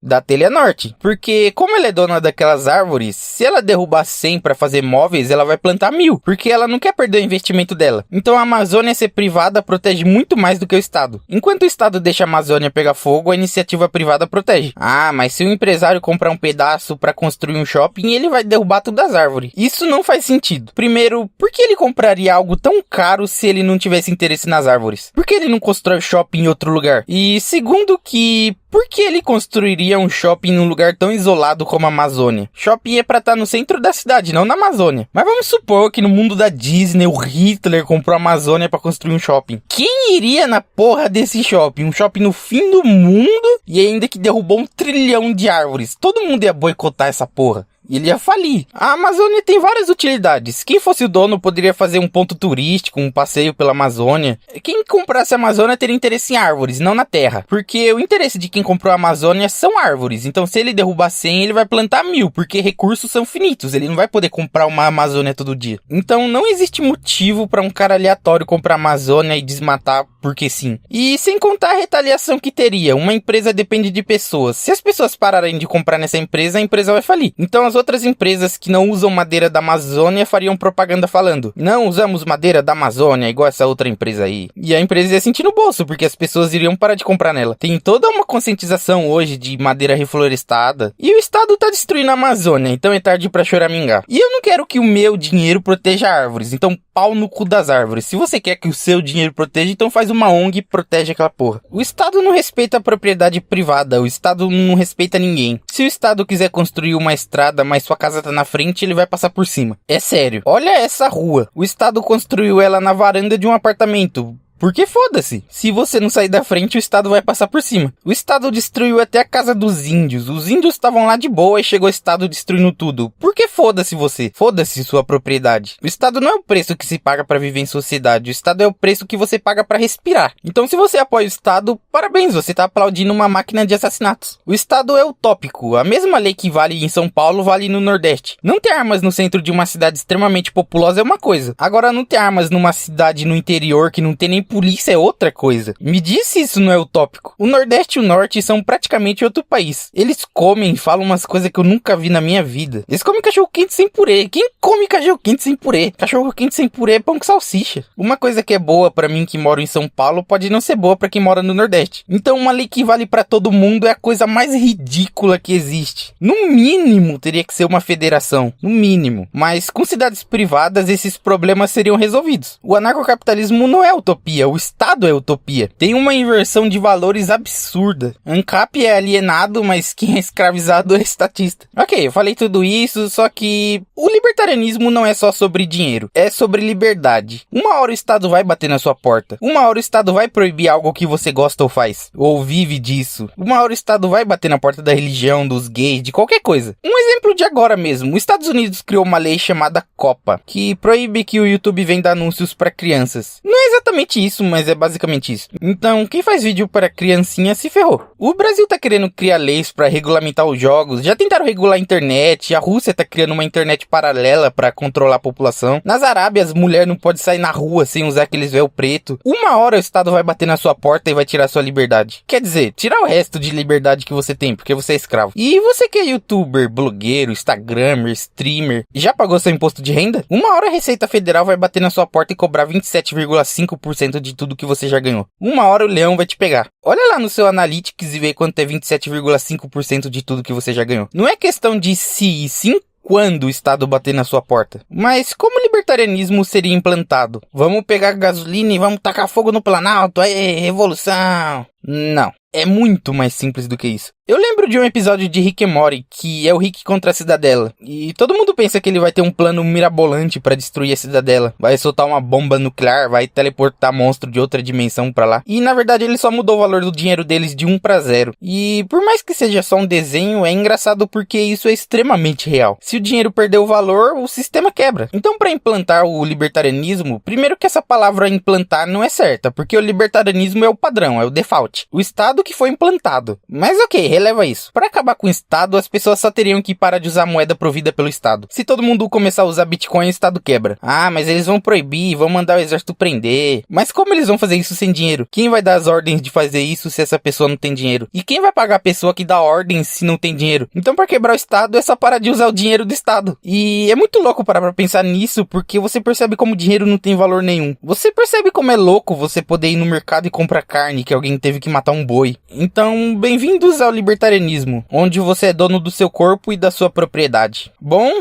[SPEAKER 1] Da Telha Norte. Porque como ela é dona daquelas árvores, se ela derrubar 100 para fazer móveis, ela vai plantar 1000. Porque ela não quer perder o investimento dela. Então a Amazônia ser privada protege muito mais do que o Estado. Enquanto o Estado deixa a Amazônia pegar fogo, a iniciativa privada protege. Ah, mas se o empresário comprar um pedaço para construir um shopping, ele vai derrubar todas as árvores. Isso não faz sentido. Primeiro, por que ele compraria algo tão caro se ele não tivesse interesse nas árvores? Por que ele não constrói shopping em outro lugar? E segundo que... por que ele construiria um shopping num lugar tão isolado como a Amazônia? Shopping é pra estar no centro da cidade, não na Amazônia. Mas vamos supor que no mundo da Disney, o Hitler comprou a Amazônia pra construir um shopping. Quem iria na porra desse shopping? Um shopping no fim do mundo e ainda que derrubou 1 trilhão de árvores. Todo mundo ia boicotar essa porra. E ele ia falir. A Amazônia tem várias utilidades. Quem fosse o dono poderia fazer um ponto turístico, um passeio pela Amazônia. Quem comprasse a Amazônia teria interesse em árvores, não na terra. Porque o interesse de quem comprou a Amazônia são árvores. Então se ele derrubar 100, ele vai plantar 1000, porque recursos são finitos. Ele não vai poder comprar uma Amazônia todo dia. Então não existe motivo para um cara aleatório comprar a Amazônia e desmatar porque sim. E sem contar a retaliação que teria. Uma empresa depende de pessoas. Se as pessoas pararem de comprar nessa empresa, a empresa vai falir. Então as outras empresas que não usam madeira da Amazônia fariam propaganda falando: não usamos madeira da Amazônia, igual essa outra empresa aí. E a empresa ia sentir no bolso, porque as pessoas iriam parar de comprar nela. Tem toda uma conscientização hoje de madeira reflorestada. E o Estado tá destruindo a Amazônia, então é tarde pra choramingar. E eu não quero que o meu dinheiro proteja árvores, então pau no cu das árvores. Se você quer que o seu dinheiro proteja, então faz uma ONG e protege aquela porra. O Estado não respeita a propriedade privada, o Estado não respeita ninguém. Se o Estado quiser construir uma estrada, mas sua casa tá na frente, ele vai passar por cima. É sério. Olha essa rua. O Estado construiu ela na varanda de um apartamento. Porque foda-se. Se você não sair da frente, o Estado vai passar por cima. O Estado destruiu até a casa dos índios. Os índios estavam lá de boa e chegou o Estado destruindo tudo. Por que foda-se você? Foda-se sua propriedade. O Estado não é o preço que se paga pra viver em sociedade. O Estado é o preço que você paga pra respirar. Então se você apoia o Estado, parabéns, você tá aplaudindo uma máquina de assassinatos. O Estado é utópico. A mesma lei que vale em São Paulo vale no Nordeste. Não ter armas no centro de uma cidade extremamente populosa é uma coisa. Agora não ter armas numa cidade no interior que não tem nem polícia é outra coisa. Me diz se isso não é utópico. O Nordeste e o Norte são praticamente outro país. Eles comem e falam umas coisas que eu nunca vi na minha vida. Eles comem cachorro-quente sem purê. Quem come cachorro-quente sem purê? Cachorro-quente sem purê é pão com salsicha. Uma coisa que é boa pra mim que moro em São Paulo pode não ser boa pra quem mora no Nordeste. Então uma lei que vale pra todo mundo é a coisa mais ridícula que existe. No mínimo teria que ser uma federação. No mínimo. Mas com cidades privadas esses problemas seriam resolvidos. O anarcocapitalismo não é utopia. O Estado é utopia. Tem uma inversão de valores absurda. ANCAP é alienado, mas quem é escravizado é estatista. Ok, eu falei tudo isso, só que o libertarianismo não é só sobre dinheiro. É sobre liberdade. Uma hora o Estado vai bater na sua porta. Uma hora o Estado vai proibir algo que você gosta ou faz. Ou vive disso. Uma hora o Estado vai bater na porta da religião, dos gays, de qualquer coisa. Um exemplo de agora mesmo. Os Estados Unidos criou uma lei chamada COPPA, que proíbe que o YouTube venda anúncios para crianças. Não é exatamente isso, mas é basicamente isso. Então, quem faz vídeo para criancinha se ferrou. O Brasil tá querendo criar leis para regulamentar os jogos, já tentaram regular a internet, a Rússia tá criando uma internet paralela para controlar a população. Nas Arábias, mulher não pode sair na rua sem usar aqueles véu preto. Uma hora o Estado vai bater na sua porta e vai tirar sua liberdade. Quer dizer, tirar o resto de liberdade que você tem, porque você é escravo. E você que é youtuber, blogueiro, instagramer, streamer, já pagou seu imposto de renda? Uma hora a Receita Federal vai bater na sua porta e cobrar 27,5% de tudo que você já ganhou. Uma hora o leão vai te pegar. Olha lá no seu Analytics e vê quanto é 27,5% de tudo que você já ganhou. Não é questão de se e sim quando o Estado bater na sua porta. Mas como o libertarianismo seria implantado? Vamos pegar gasolina e vamos tacar fogo no Planalto? Aê, revolução! Não. É muito mais simples do que isso. Eu lembro de um episódio de Rick and Morty, que é o Rick contra a cidadela. E todo mundo pensa que ele vai ter um plano mirabolante pra destruir a cidadela. Vai soltar uma bomba nuclear, vai teleportar monstro de outra dimensão pra lá. E na verdade ele só mudou o valor do dinheiro deles de 1 pra 0. E por mais que seja só um desenho, é engraçado porque isso é extremamente real. Se o dinheiro perder o valor, o sistema quebra. Então pra implantar o libertarianismo, primeiro que essa palavra implantar não é certa, porque o libertarianismo é o padrão, é o default. O Estado que foi implantado. Mas ok, releva isso. Para acabar com o Estado, as pessoas só teriam que parar de usar moeda provida pelo Estado. Se todo mundo começar a usar Bitcoin, o Estado quebra. Ah, mas eles vão proibir, vão mandar o exército prender. Mas como eles vão fazer isso sem dinheiro? Quem vai dar as ordens de fazer isso se essa pessoa não tem dinheiro? E quem vai pagar a pessoa que dá ordens se não tem dinheiro? Então para quebrar o Estado é só parar de usar o dinheiro do Estado. E é muito louco parar pra pensar nisso, porque você percebe como o dinheiro não tem valor nenhum. Você percebe como é louco você poder ir no mercado e comprar carne que alguém teve que matar um boi. Então, bem-vindos ao libertarianismo, onde você é dono do seu corpo e da sua propriedade. Bom,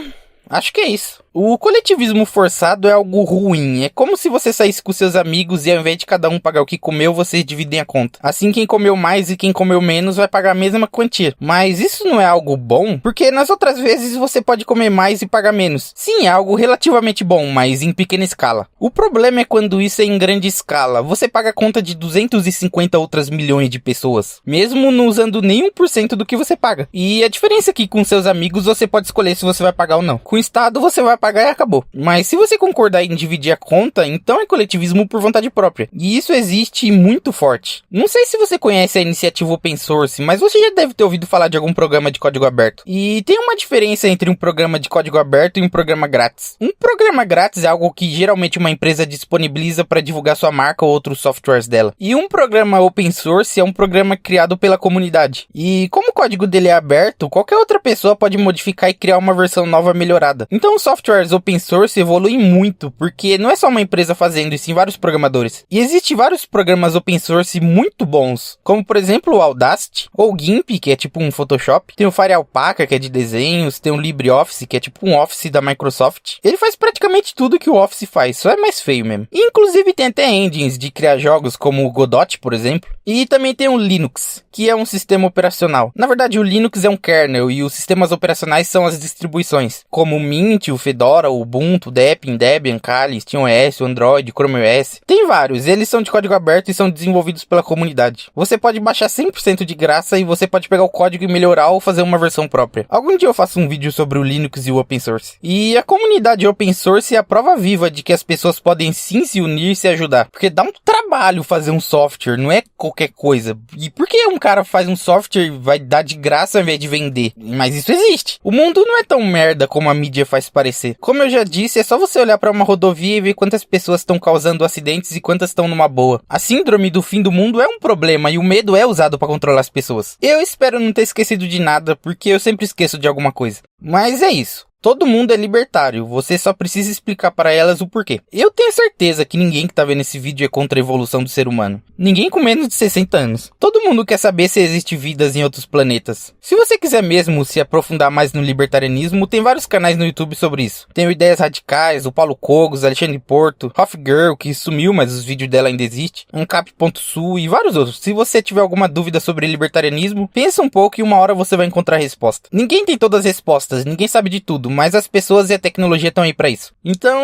[SPEAKER 1] acho que é isso. O coletivismo forçado é algo ruim. É como se você saísse com seus amigos e ao invés de cada um pagar o que comeu, vocês dividem a conta. Assim, quem comeu mais e quem comeu menos vai pagar a mesma quantia. Mas isso não é algo bom, porque nas outras vezes você pode comer mais e pagar menos. Sim, é algo relativamente bom, mas em pequena escala. O problema é quando isso é em grande escala. Você paga a conta de 250 outras milhões de pessoas, mesmo não usando nem 1% do que você paga. E a diferença é que com seus amigos você pode escolher se você vai pagar ou não. Com o Estado você vai pagar e acabou. Mas se você concordar em dividir a conta, então é coletivismo por vontade própria. E isso existe muito forte. Não sei se você conhece a iniciativa Open Source, mas você já deve ter ouvido falar de algum programa de código aberto. E tem uma diferença entre um programa de código aberto e um programa grátis. Um programa grátis é algo que geralmente uma empresa disponibiliza para divulgar sua marca ou outros softwares dela. E um programa Open Source é um programa criado pela comunidade. E como o código dele é aberto, qualquer outra pessoa pode modificar e criar uma versão nova melhorada. Então os softwares open source evoluem muito, porque não é só uma empresa fazendo, e sim vários programadores. E existem vários programas open source muito bons, como por exemplo o Audacity, ou o GIMP, que é tipo um Photoshop. Tem o Fire Alpaca, que é de desenhos, tem o LibreOffice, que é tipo um Office da Microsoft. Ele faz praticamente tudo que o Office faz, só é mais feio mesmo. E inclusive tem até engines de criar jogos, como o Godot, por exemplo. E também tem o Linux, que é um sistema operacional. Na verdade, o Linux é um kernel, e os sistemas operacionais são as distribuições, como o Mint, o Fedora, o Ubuntu, Debian, Debian, Kali, SteamOS, o Android, Chrome OS. Tem vários, eles são de código aberto e são desenvolvidos pela comunidade. Você pode baixar 100% de graça e você pode pegar o código e melhorar ou fazer uma versão própria. Algum dia eu faço um vídeo sobre o Linux e o Open Source. E a comunidade Open Source é a prova viva de que as pessoas podem sim se unir e se ajudar. Porque dá um trabalho fazer um software, não é qualquer coisa. E por que um cara faz um software e vai dar de graça ao invés de vender? Mas isso existe. O mundo não é tão merda como a mídia faz parecer. Como eu já disse, é só você olhar para uma rodovia e ver quantas pessoas estão causando acidentes e quantas estão numa boa. A síndrome do fim do mundo é um problema e o medo é usado para controlar as pessoas. Eu espero não ter esquecido de nada, porque eu sempre esqueço de alguma coisa. Mas é isso. Todo mundo é libertário, você só precisa explicar para elas o porquê. Eu tenho certeza que ninguém que tá vendo esse vídeo é contra a evolução do ser humano. Ninguém com menos de 60 anos. Todo mundo quer saber se existe vidas em outros planetas. Se você quiser mesmo se aprofundar mais no libertarianismo, tem vários canais no YouTube sobre isso. Tem o Ideias Radicais, o Paulo Cogos, Alexandre Porto, Hoff Girl, que sumiu, mas os vídeos dela ainda existem, Ancap.sul e vários outros. Se você tiver alguma dúvida sobre libertarianismo, pensa um pouco e uma hora você vai encontrar a resposta. Ninguém tem todas as respostas, ninguém sabe de tudo, mas as pessoas e a tecnologia estão aí pra isso. Então,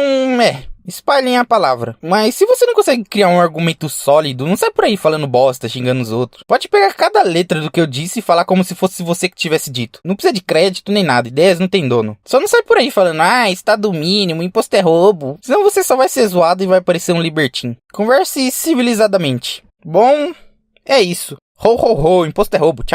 [SPEAKER 1] espalhem a palavra. Mas se você não consegue criar um argumento sólido, não sai por aí falando bosta, xingando os outros. Pode pegar cada letra do que eu disse e falar como se fosse você que tivesse dito. Não precisa de crédito nem nada, ideias não tem dono. Só não sai por aí falando, estado mínimo, imposto é roubo. Senão você só vai ser zoado e vai parecer um libertino. Converse civilizadamente. Bom, é isso. Ho, ho, ho, imposto é roubo, tchau.